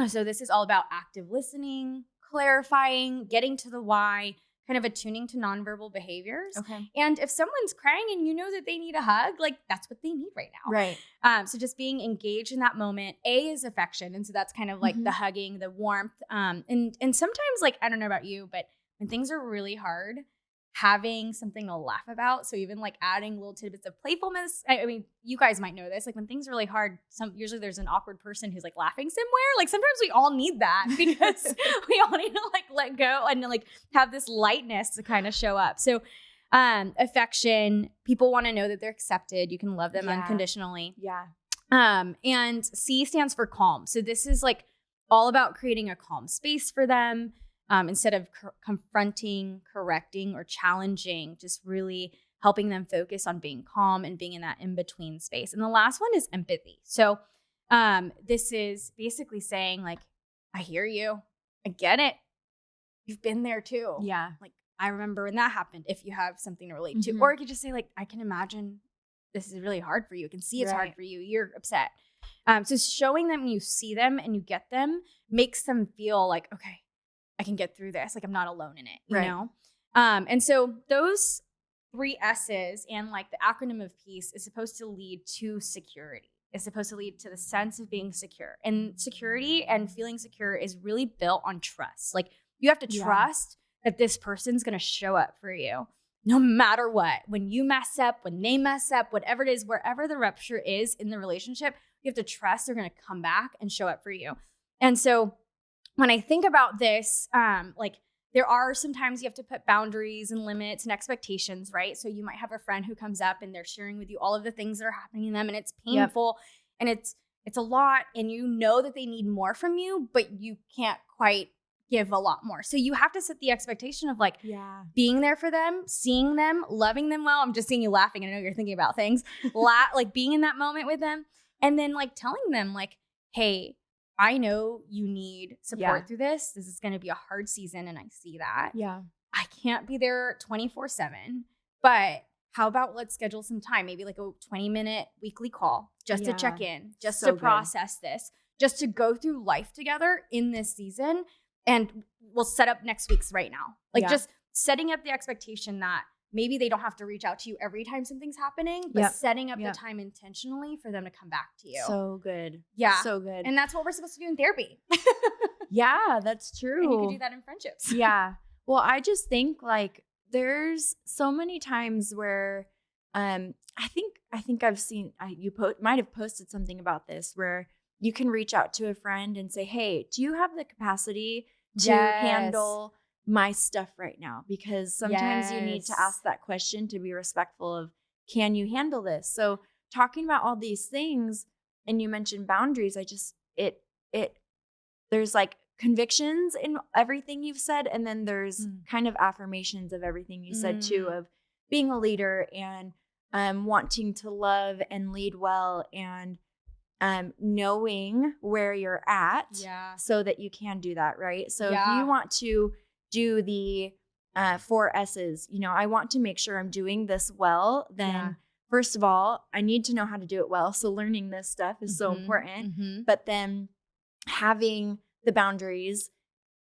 B: So this is all about active listening, clarifying, getting to the why, kind of attuning to nonverbal behaviors.
A: Okay.
B: And if someone's crying and you know that they need a hug, like that's what they need right now.
A: Right.
B: So just being engaged in that moment. A is affection. And so that's kind of like the hugging, the warmth. And sometimes like, I don't know about you, but when things are really hard, having something to laugh about. So even like adding little tidbits of playfulness. I mean, you guys might know this. Like when things are really hard, usually there's an awkward person who's like laughing somewhere. Like sometimes we all need that because we all need to like let go and like have this lightness to kind of show up. So Affection. People want to know that they're accepted. You can love them unconditionally.
A: Yeah.
B: And C stands for calm. So this is like all about creating a calm space for them, instead of confronting, correcting, or challenging, just really helping them focus on being calm and being in that in-between space. And the last one is empathy. So this is basically saying like, I hear you. I get it. You've been there too.
A: Yeah.
B: Like, I remember when that happened, if you have something to relate to. Or you could just say like, I can imagine this is really hard for you. I can see it's hard for you. You're upset. So showing them you see them and you get them makes them feel like, okay, I can get through this. Like, I'm not alone in it, you know? And so those 3 S's and like the acronym of peace is supposed to lead to security. It's supposed to lead to the sense of being secure. And security and feeling secure is really built on trust. Like, you have to trust that this person's going to show up for you no matter what. When you mess up, when they mess up, whatever it is, wherever the rupture is in the relationship, you have to trust they're going to come back and show up for you. And so when I think about this, like, there are sometimes you have to put boundaries and limits and expectations, right? So you might have a friend who comes up and they're sharing with you all of the things that are happening to them, and it's painful and it's a lot, and you know that they need more from you, but you can't quite give a lot more. So you have to set the expectation of like being there for them, seeing them, loving them well. I'm just seeing you laughing. I know you're thinking about things. Like being in that moment with them, and then like telling them like, hey, I know you need support through this. This is going to be a hard season, and I see that. Yeah. I can't be there 24/7, but how about let's schedule some time, maybe like a 20-minute weekly call just to check in, just to process this, just to go through life together in this season. And we'll set up next week's right now. Like just setting up the expectation that maybe they don't have to reach out to you every time something's happening, but setting up the time intentionally for them to come back to you.
A: So good.
B: Yeah.
A: So good.
B: And that's what we're supposed to do in therapy.
A: Yeah, that's true.
B: And you can do that in friendships.
A: Yeah. Well, I just think like there's so many times where I think I've seen you might have posted something about this where you can reach out to a friend and say, hey, do you have the capacity to handle my stuff right now? Because sometimes you need to ask that question to be respectful of, can you handle this? So talking about all these things, and you mentioned boundaries, there's like convictions in everything you've said, and then there's kind of affirmations of everything you said too, of being a leader and wanting to love and lead well, and knowing where you're at so that you can do that, right? So if you want to do the 4 S's, I want to make sure I'm doing this well, then first of all, I need to know how to do it well. So learning this stuff is so important. But then having the boundaries,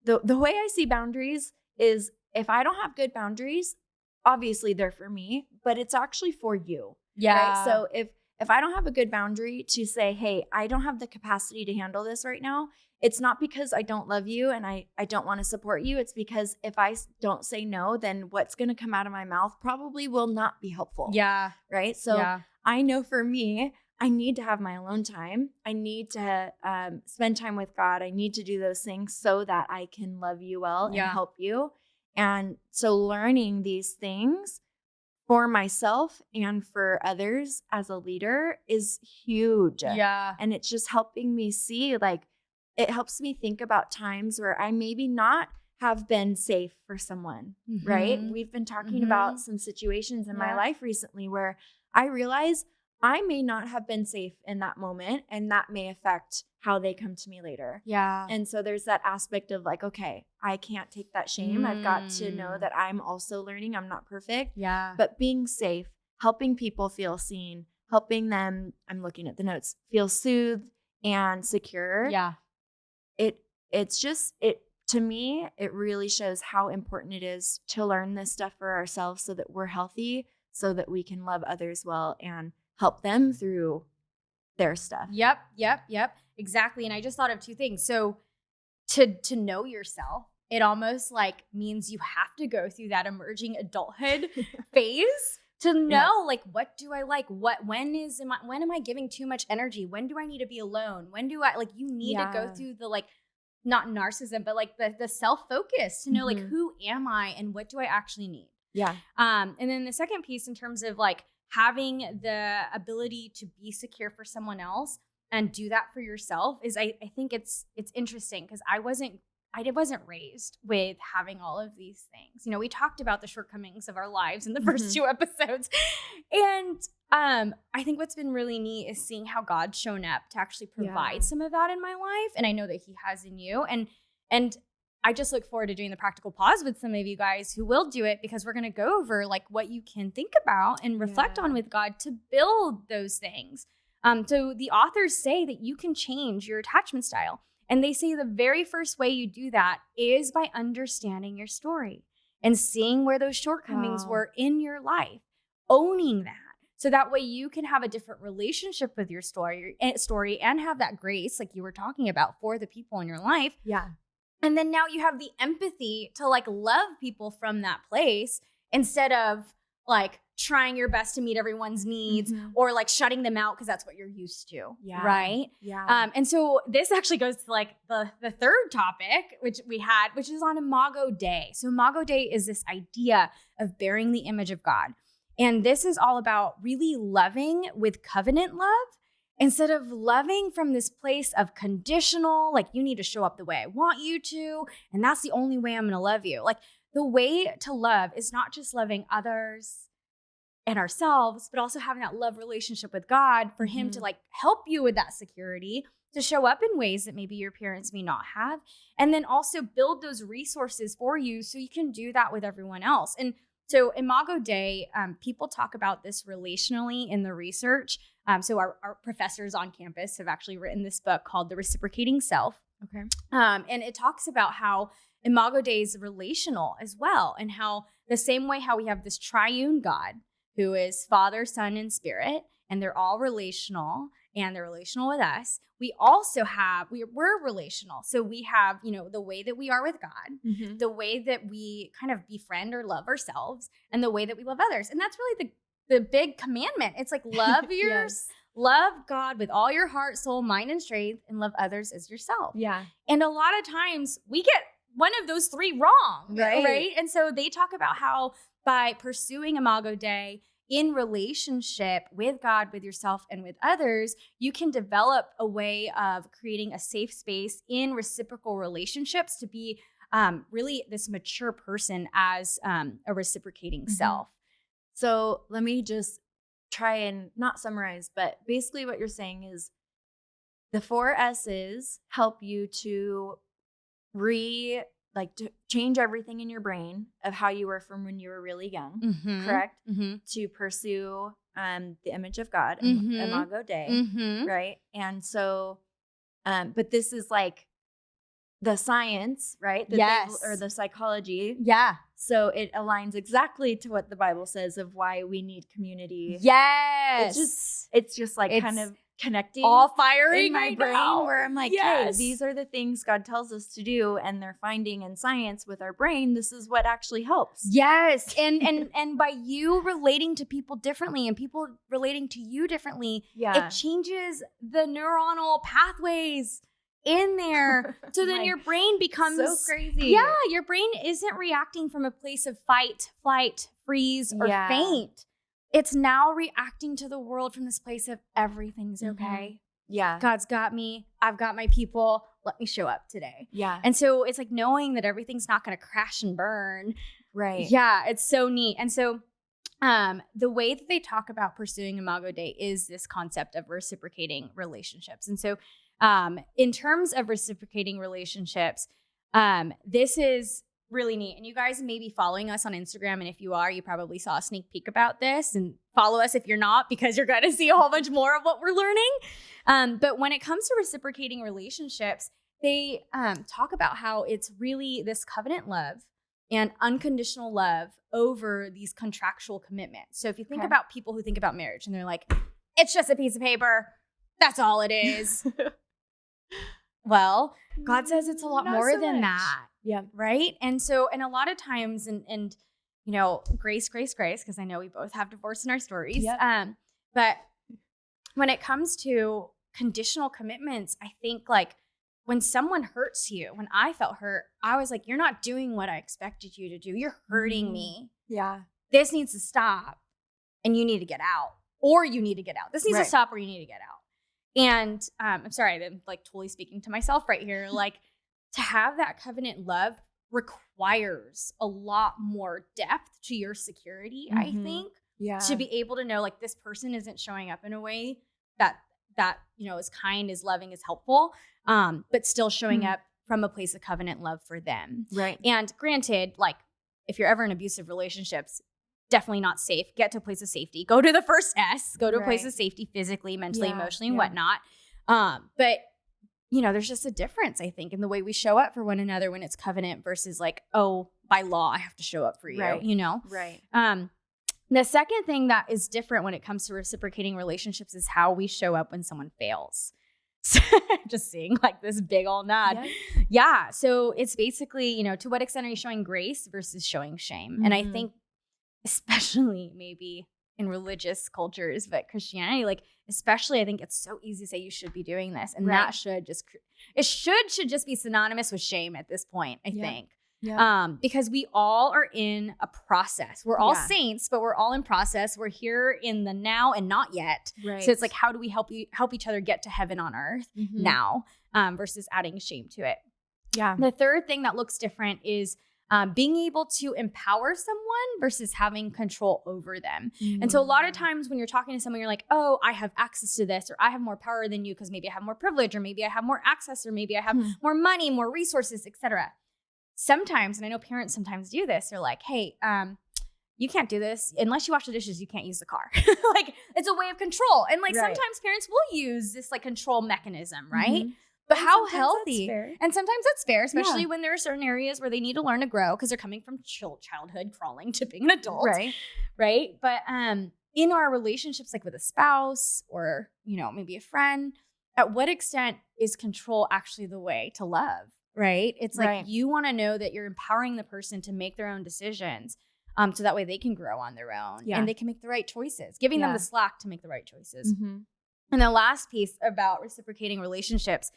A: the way I see boundaries is if I don't have good boundaries, obviously they're for me, but it's actually for you. Yeah. Right? So if I don't have a good boundary to say, hey, I don't have the capacity to handle this right now, it's not because I don't love you and I don't want to support you. It's because if I don't say no, then what's going to come out of my mouth probably will not be helpful. Yeah. Right. So I know for me, I need to have my alone time. I need to spend time with God. I need to do those things so that I can love you well and help you. And so learning these things for myself and for others as a leader is huge. Yeah. And it's just helping me see, like, it helps me think about times where I maybe not have been safe for someone, right? We've been talking about some situations in my life recently where I realize I may not have been safe in that moment, and that may affect how they come to me later. Yeah. And so there's that aspect of like, okay, I can't take that shame. I've got to know that I'm also learning. I'm not perfect. Yeah. But being safe, helping people feel seen, helping them, I'm looking at the notes, feel soothed and secure. Yeah. To me, it really shows how important it is to learn this stuff for ourselves so that we're healthy, so that we can love others well and help them through their stuff. Yep.
B: Exactly. And I just thought of 2 things. So to know yourself, it almost like means you have to go through that emerging adulthood phase to know like, what do I like? When am I giving too much energy? When do I need to be alone? When do I you need to go through the like, not narcissism, but like the self-focus to know like, who am I and what do I actually need?
A: Yeah.
B: And then the second piece in terms of like having the ability to be secure for someone else and do that for yourself is I think it's interesting because I wasn't raised with having all of these things. You know, we talked about the shortcomings of our lives in the first two episodes. And I think what's been really neat is seeing how God's shown up to actually provide some of that in my life. And I know that he has in you. And I just look forward to doing the practical pause with some of you guys who will do it, because we're going to go over like what you can think about and reflect on with God to build those things. So the authors say that you can change your attachment style. And they say the very first way you do that is by understanding your story and seeing where those shortcomings were in your life, owning that. So that way you can have a different relationship with your story and have that grace, like you were talking about, for the people in your life.
A: Yeah.
B: And then now you have the empathy to like love people from that place instead of like trying your best to meet everyone's needs or like shutting them out because that's what you're used to.
A: Yeah.
B: Right.
A: Yeah.
B: And so this actually goes to like the third topic, which is on Imago Dei. So Imago Dei is this idea of bearing the image of God. And this is all about really loving with covenant love instead of loving from this place of conditional, like you need to show up the way I want you to, and that's the only way I'm going to love you. Like the way to love is not just loving others and ourselves, but also having that love relationship with God for him to like help you with that security, to show up in ways that maybe your parents may not have, and then also build those resources for you so you can do that with everyone else. And so Imago Dei, people talk about this relationally in the research. So our professors on campus have actually written this book called The Reciprocating Self.
A: Okay.
B: And it talks about how Imago Dei is relational as well, and how the same way how we have this triune God who is Father, Son, and Spirit, and they're all relational, and they're relational with us. We also have, we're relational. So we have, you know, the way that we are with God, the way that we kind of befriend or love ourselves, and the way that we love others. And that's really the big commandment. It's like love love God with all your heart, soul, mind, and strength, and love others as yourself.
A: Yeah.
B: And a lot of times we get one of those three wrong, right? And so they talk about how by pursuing Imago Dei in relationship with God, with yourself, and with others, you can develop a way of creating a safe space in reciprocal relationships to be really this mature person as a reciprocating self.
A: So let me just try and not summarize, but basically what you're saying is the 4 S's help you to to change everything in your brain of how you were from when you were really young, correct? To pursue the image of God, Imago Dei, right? And so, but this is like the science, right? Or the psychology.
B: Yeah.
A: So it aligns exactly to what the Bible says of why we need community.
B: Yes.
A: It's just like kind of connecting
B: all firing
A: in my brain
B: now.
A: where I'm like, hey, these are the things God tells us to do, and they're finding in science with our brain, this is what actually helps.
B: Yes. And by you relating to people differently and people relating to you differently, it changes the neuronal pathways in there. So then your brain becomes
A: so crazy.
B: Yeah, your brain isn't reacting from a place of fight, flight, freeze, or faint. It's now reacting to the world from this place of everything's okay.
A: Yeah.
B: God's got me. I've got my people. Let me show up today.
A: Yeah.
B: And so it's like knowing that everything's not going to crash and burn.
A: Right.
B: Yeah, it's so neat. And so the way that they talk about pursuing Imago Dei is this concept of reciprocating relationships. And so in terms of reciprocating relationships, this is really neat. And you guys may be following us on Instagram. And if you are, you probably saw a sneak peek about this, and follow us if you're not, because you're going to see a whole bunch more of what we're learning. But when it comes to reciprocating relationships, they talk about how it's really this covenant love and unconditional love over these contractual commitments. So if you think about people who think about marriage and they're like, it's just a piece of paper, that's all it is. Well, God says it's a lot more than that.
A: Yeah.
B: Right. And so, and a lot of times, and you know, grace, because I know we both have divorce in our stories.
A: Yep.
B: But when it comes to conditional commitments, I think like when someone hurts you, when I felt hurt, I was like, you're not doing what I expected you to do. You're hurting me.
A: Yeah.
B: This needs to stop and you need to get out, or you need to get out. This needs to stop or you need to get out. And I'm sorry, I'm like totally speaking to myself right here. Like, to have that covenant love requires a lot more depth to your security, I think.
A: Yeah.
B: To be able to know, like, this person isn't showing up in a way that is kind, is loving, is helpful, but still showing up from a place of covenant love for them.
A: Right.
B: And granted, like, if you're ever in abusive relationships, definitely not safe. Get to a place of safety. Go to the first S. Go to a place of safety physically, mentally, emotionally, and whatnot. But, there's just a difference, I think, in the way we show up for one another when it's covenant versus like, oh, by law, I have to show up for you,
A: Right.
B: The second thing that is different when it comes to reciprocating relationships is how we show up when someone fails. So, just seeing like this big old nod. Yeah. So it's basically, to what extent are you showing grace versus showing shame? And I think especially maybe in religious cultures, but Christianity, like especially, I think it's so easy to say you should be doing this. And that should just be synonymous with shame at this point, I think. Yeah. Because we all are in a process. We're all saints, but we're all in process. We're here in the now and not yet. Right. So it's like, how do we help each other get to heaven on earth now, versus adding shame to it? Yeah. The third thing that looks different is being able to empower someone versus having control over them. And so a lot of times when you're talking to someone, you're like, oh, I have access to this, or I have more power than you because maybe I have more privilege, or maybe I have more access, or maybe I have more money, more resources, etc. Sometimes, and I know parents sometimes do this, they're like, hey, you can't do this. Unless you wash the dishes, you can't use the car. Like, it's a way of control. And like sometimes parents will use this like control mechanism, right? But and how healthy. And sometimes that's fair, especially when there are certain areas where they need to learn to grow because they're coming from childhood crawling to being an adult. Right. But in our relationships, like with a spouse or, maybe a friend, at what extent is control actually the way to love? Right. It's like you want to know that you're empowering the person to make their own decisions. So that way they can grow on their own and they can make the right choices, giving them the slack to make the right choices. And the last piece about reciprocating relationships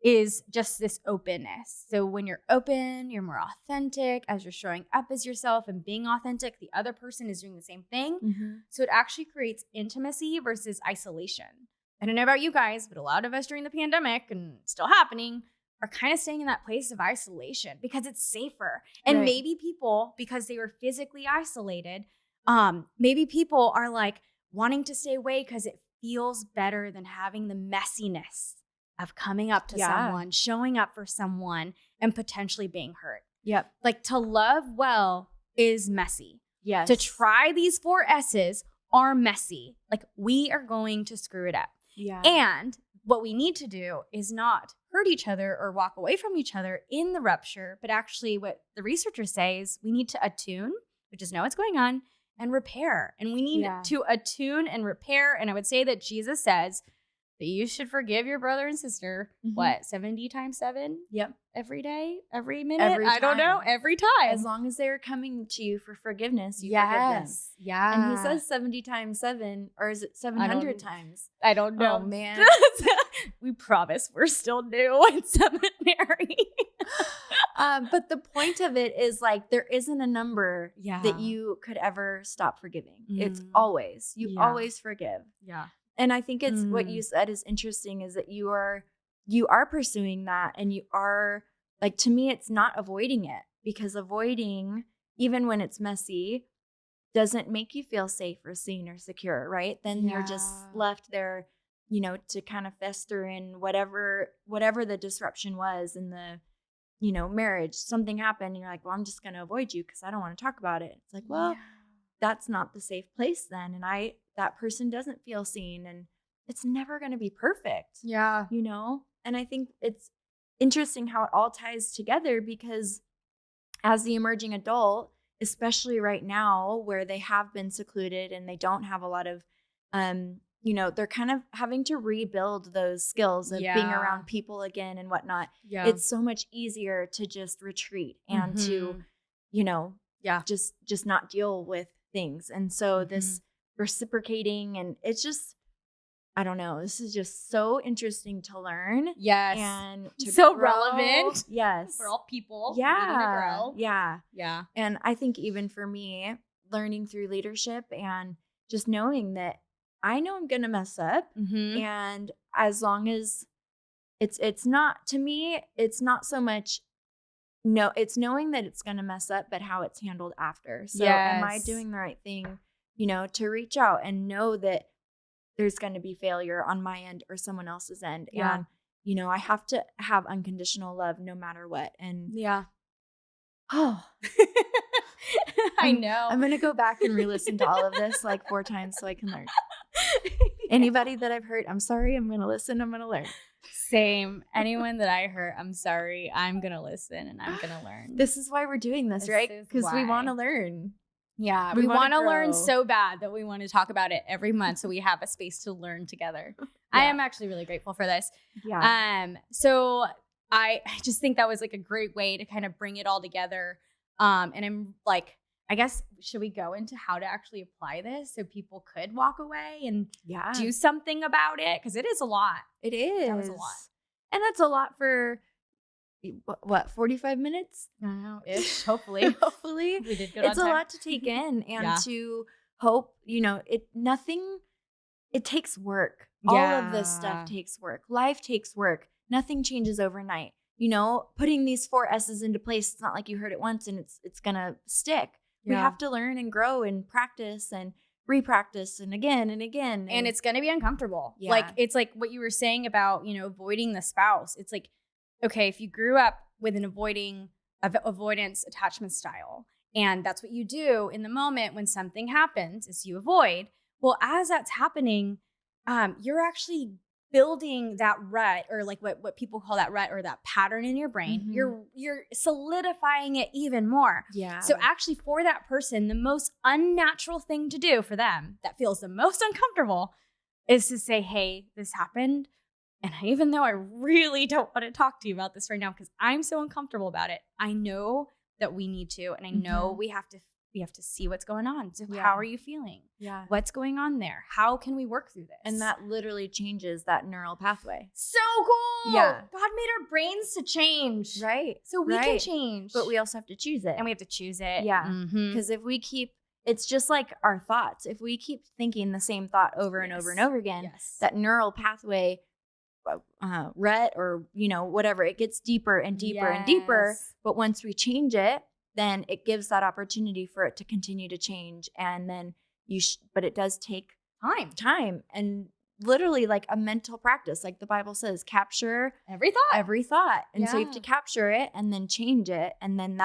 B: is just this openness. So when you're open, you're more authentic as you're showing up as yourself and being authentic. The other person is doing the same thing. So it actually creates intimacy versus isolation. I don't know about you guys, but a lot of us during the pandemic, and still happening, are kind of staying in that place of isolation because it's safer. And maybe people, because they were physically isolated, maybe people are like wanting to stay away because it feels better than having the messiness of coming up to someone, showing up for someone, and potentially being hurt. Like, to love well is messy. To try these 4 S's are messy. Like, we are going to screw it up. And what we need to do is not hurt each other or walk away from each other in the rupture, but actually what the researchers say is we need to attune, which is know what's going on, and repair. And we need to attune and repair. And I would say that Jesus says that you should forgive your brother and sister, 70 times 7? Every day, every minute, I don't know, every time.
A: As long as they're coming to you for forgiveness, you forgive them. And he says 70 times 7, or is it 700 times?
B: I don't know.
A: Oh, man.
B: We promise we're still new in Seminary.
A: But the point of it is like, there isn't a number that you could ever stop forgiving. It's always, you always forgive. And I think it's what you said is interesting, is that you are pursuing that, and you are like, to me, it's not avoiding it, because avoiding, even when it's messy, doesn't make you feel safe or seen or secure, right? Then you're just left there, to kind of fester in whatever the disruption was in the, marriage. Something happened, and you're like, well, I'm just going to avoid you because I don't want to talk about it. It's like, well, that's not the safe place then. And that person doesn't feel seen, and it's never going to be perfect. And I think it's interesting how it all ties together, because as the emerging adult, especially right now where they have been secluded and they don't have a lot of, they're kind of having to rebuild those skills of being around people again and whatnot. It's so much easier to just retreat and to, just not deal with things. And so this reciprocating, and it's just, I don't know, this is just so interesting to learn. And to
B: so
A: grow.
B: relevant.
A: Yes.
B: For all people. Needing to grow.
A: And I think even for me, learning through leadership and just knowing that I know I'm going to mess up. And as long as it's not, to me, it's not so much, no, it's knowing that it's going to mess up, but how it's handled after. So am I doing the right thing, to reach out and know that there's going to be failure on my end or someone else's end. And, I have to have unconditional love no matter what. And
B: I know.
A: I'm going to go back and re-listen to all of this like 4 times so I can learn. Anybody that I've hurt, I'm sorry. I'm going to listen. I'm going to learn.
B: Same. Anyone that I hurt, I'm sorry. I'm going to listen and I'm going to learn.
A: This is why we're doing this, right? Because we want to learn.
B: Yeah, we want to learn so bad that we want to talk about it every month so we have a space to learn together. I am actually really grateful for this. So I just think that was like a great way to kind of bring it all together. And I'm like, I guess, should we go into how to actually apply this so people could walk away and do something about it? Because it is a lot.
A: It is.
B: That was a lot.
A: And that's a lot for, what, 45 minutes?
B: I don't know, ish, hopefully.
A: Hopefully.
B: We did good
A: It's
B: on
A: a
B: time.
A: lot to take in and to hope, it takes work. All of this stuff takes work. Life takes work. Nothing changes overnight. Putting these 4 S's into place, it's not like you heard it once and it's going to stick. We have to learn and grow and practice and repractice and again and again.
B: And it's going to be uncomfortable.
A: Yeah.
B: Like, it's like what you were saying about, avoiding the spouse. It's like, okay, if you grew up with an avoidance attachment style, and that's what you do in the moment when something happens is you avoid. Well, as that's happening, you're actually building that rut, or like what people call that rut or that pattern in your brain. You're solidifying it even more.
A: Yeah.
B: So actually, for that person, the most unnatural thing to do for them that feels the most uncomfortable is to say, hey, this happened. And even though I really don't want to talk to you about this right now because I'm so uncomfortable about it, I know that we need to, and I know we have to see what's going on. So how are you feeling?
A: Yeah.
B: What's going on there? How can we work through this?
A: And that literally changes that neural pathway.
B: So cool.
A: Yeah.
B: God made our brains to change.
A: Right.
B: So we can change.
A: But we also have to choose it.
B: And we have to choose it.
A: Yeah. Because if we it's just like our thoughts. If we keep thinking the same thought over and over and over again, that neural pathway rut or, whatever, it gets deeper and deeper and deeper. But once we change it, then it gives that opportunity for it to continue to change. And then but it does take time and literally like a mental practice. Like the Bible says, capture
B: every thought.
A: And so you have to capture it and then change it. And then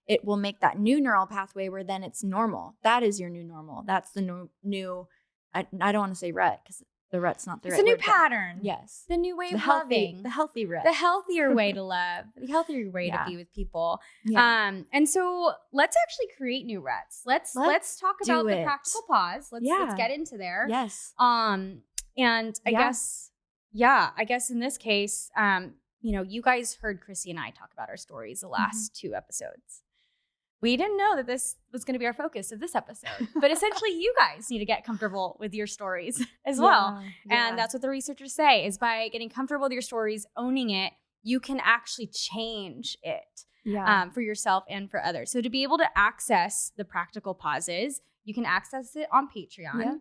A: it will make that new neural pathway where then it's normal. That is your new normal. That's the new, I don't want to say rut because the rut's not the right word.
B: It's a new pattern.
A: Yes.
B: The new way of loving.
A: The healthy rut.
B: The healthier way to love. The healthier way to be with people.
A: Yeah.
B: And so let's actually create new ruts. Let's talk about the practical pause. Let's get into there.
A: Yes.
B: And I guess in this case, you guys heard Chrissy and I talk about our stories the last 2 episodes. We didn't know that this was going to be our focus of this episode, but essentially you guys need to get comfortable with your stories as well. And that's what the researchers say is by getting comfortable with your stories, owning it, you can actually change it for yourself and for others. So to be able to access the practical pauses, you can access it on Patreon.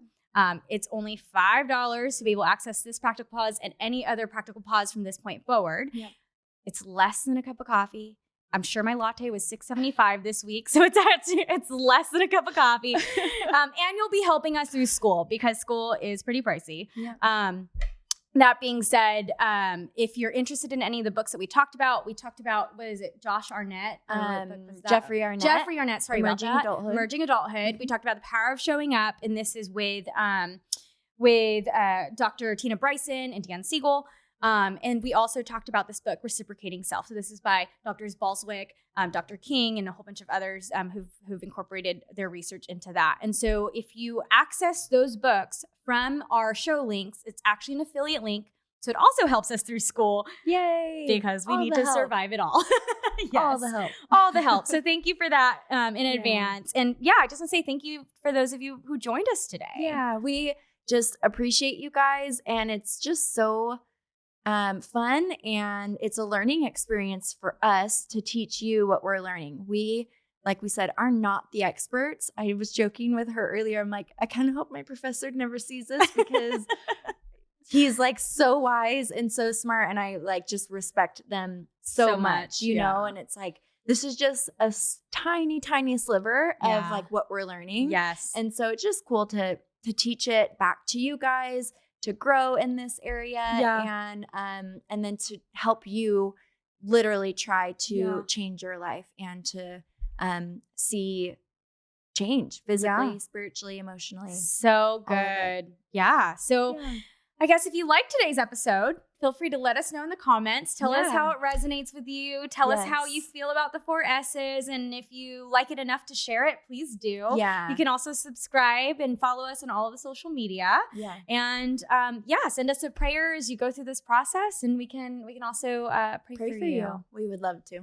B: It's only $5 to be able to access this practical pause and any other practical pause from this point forward. It's less than a cup of coffee. I'm sure my latte was $6.75 this week, so it's less than a cup of coffee. And you'll be helping us through school because school is pretty pricey. That being said, if you're interested in any of the books that we talked about, what is it? Josh Arnett?
A: Jeffrey Arnett.
B: Jeffrey Arnett, sorry about that.
A: Adulthood.
B: Emerging Adulthood. We talked about the power of showing up, and this is with Dr. Tina Bryson and Dan Siegel. And we also talked about this book, Reciprocating Self. So this is by Drs. Balswick, Dr. King, and a whole bunch of others who've incorporated their research into that. And so if you access those books from our show links, it's actually an affiliate link. So it also helps us through school.
A: Yay!
B: Because we need to survive it all.
A: All the help.
B: All the help. So thank you for that in advance. And I just want to say thank you for those of you who joined us today.
A: Yeah, we just appreciate you guys. And it's just so fun, and it's a learning experience for us to teach you what we're learning. We like we said, are not the experts. I was joking with her earlier. I'm like, I kind of hope my professor never sees this because he's like so wise and so smart. And I like just respect them so much, you know? And it's like, this is just a tiny, tiny sliver of like what we're learning.
B: Yes.
A: And so it's just cool to teach it back to you guys, to grow in this area and then to help you literally try to change your life and to see change physically, spiritually, emotionally.
B: So good. Yeah. So I guess if you liked today's episode, feel free to let us know in the comments. Tell us how it resonates with you. Tell us how you feel about the 4 S's. And if you like it enough to share it, please do.
A: Yeah.
B: You can also subscribe and follow us on all of the social media.
A: Yeah.
B: And send us a prayer as you go through this process. And we can also pray for you.
A: We would love to.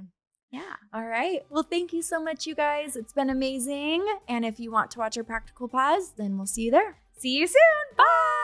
B: Yeah.
A: All right. Well, thank you so much, you guys. It's been amazing. And if you want to watch our practical pause, then we'll see you there.
B: See you soon. Bye.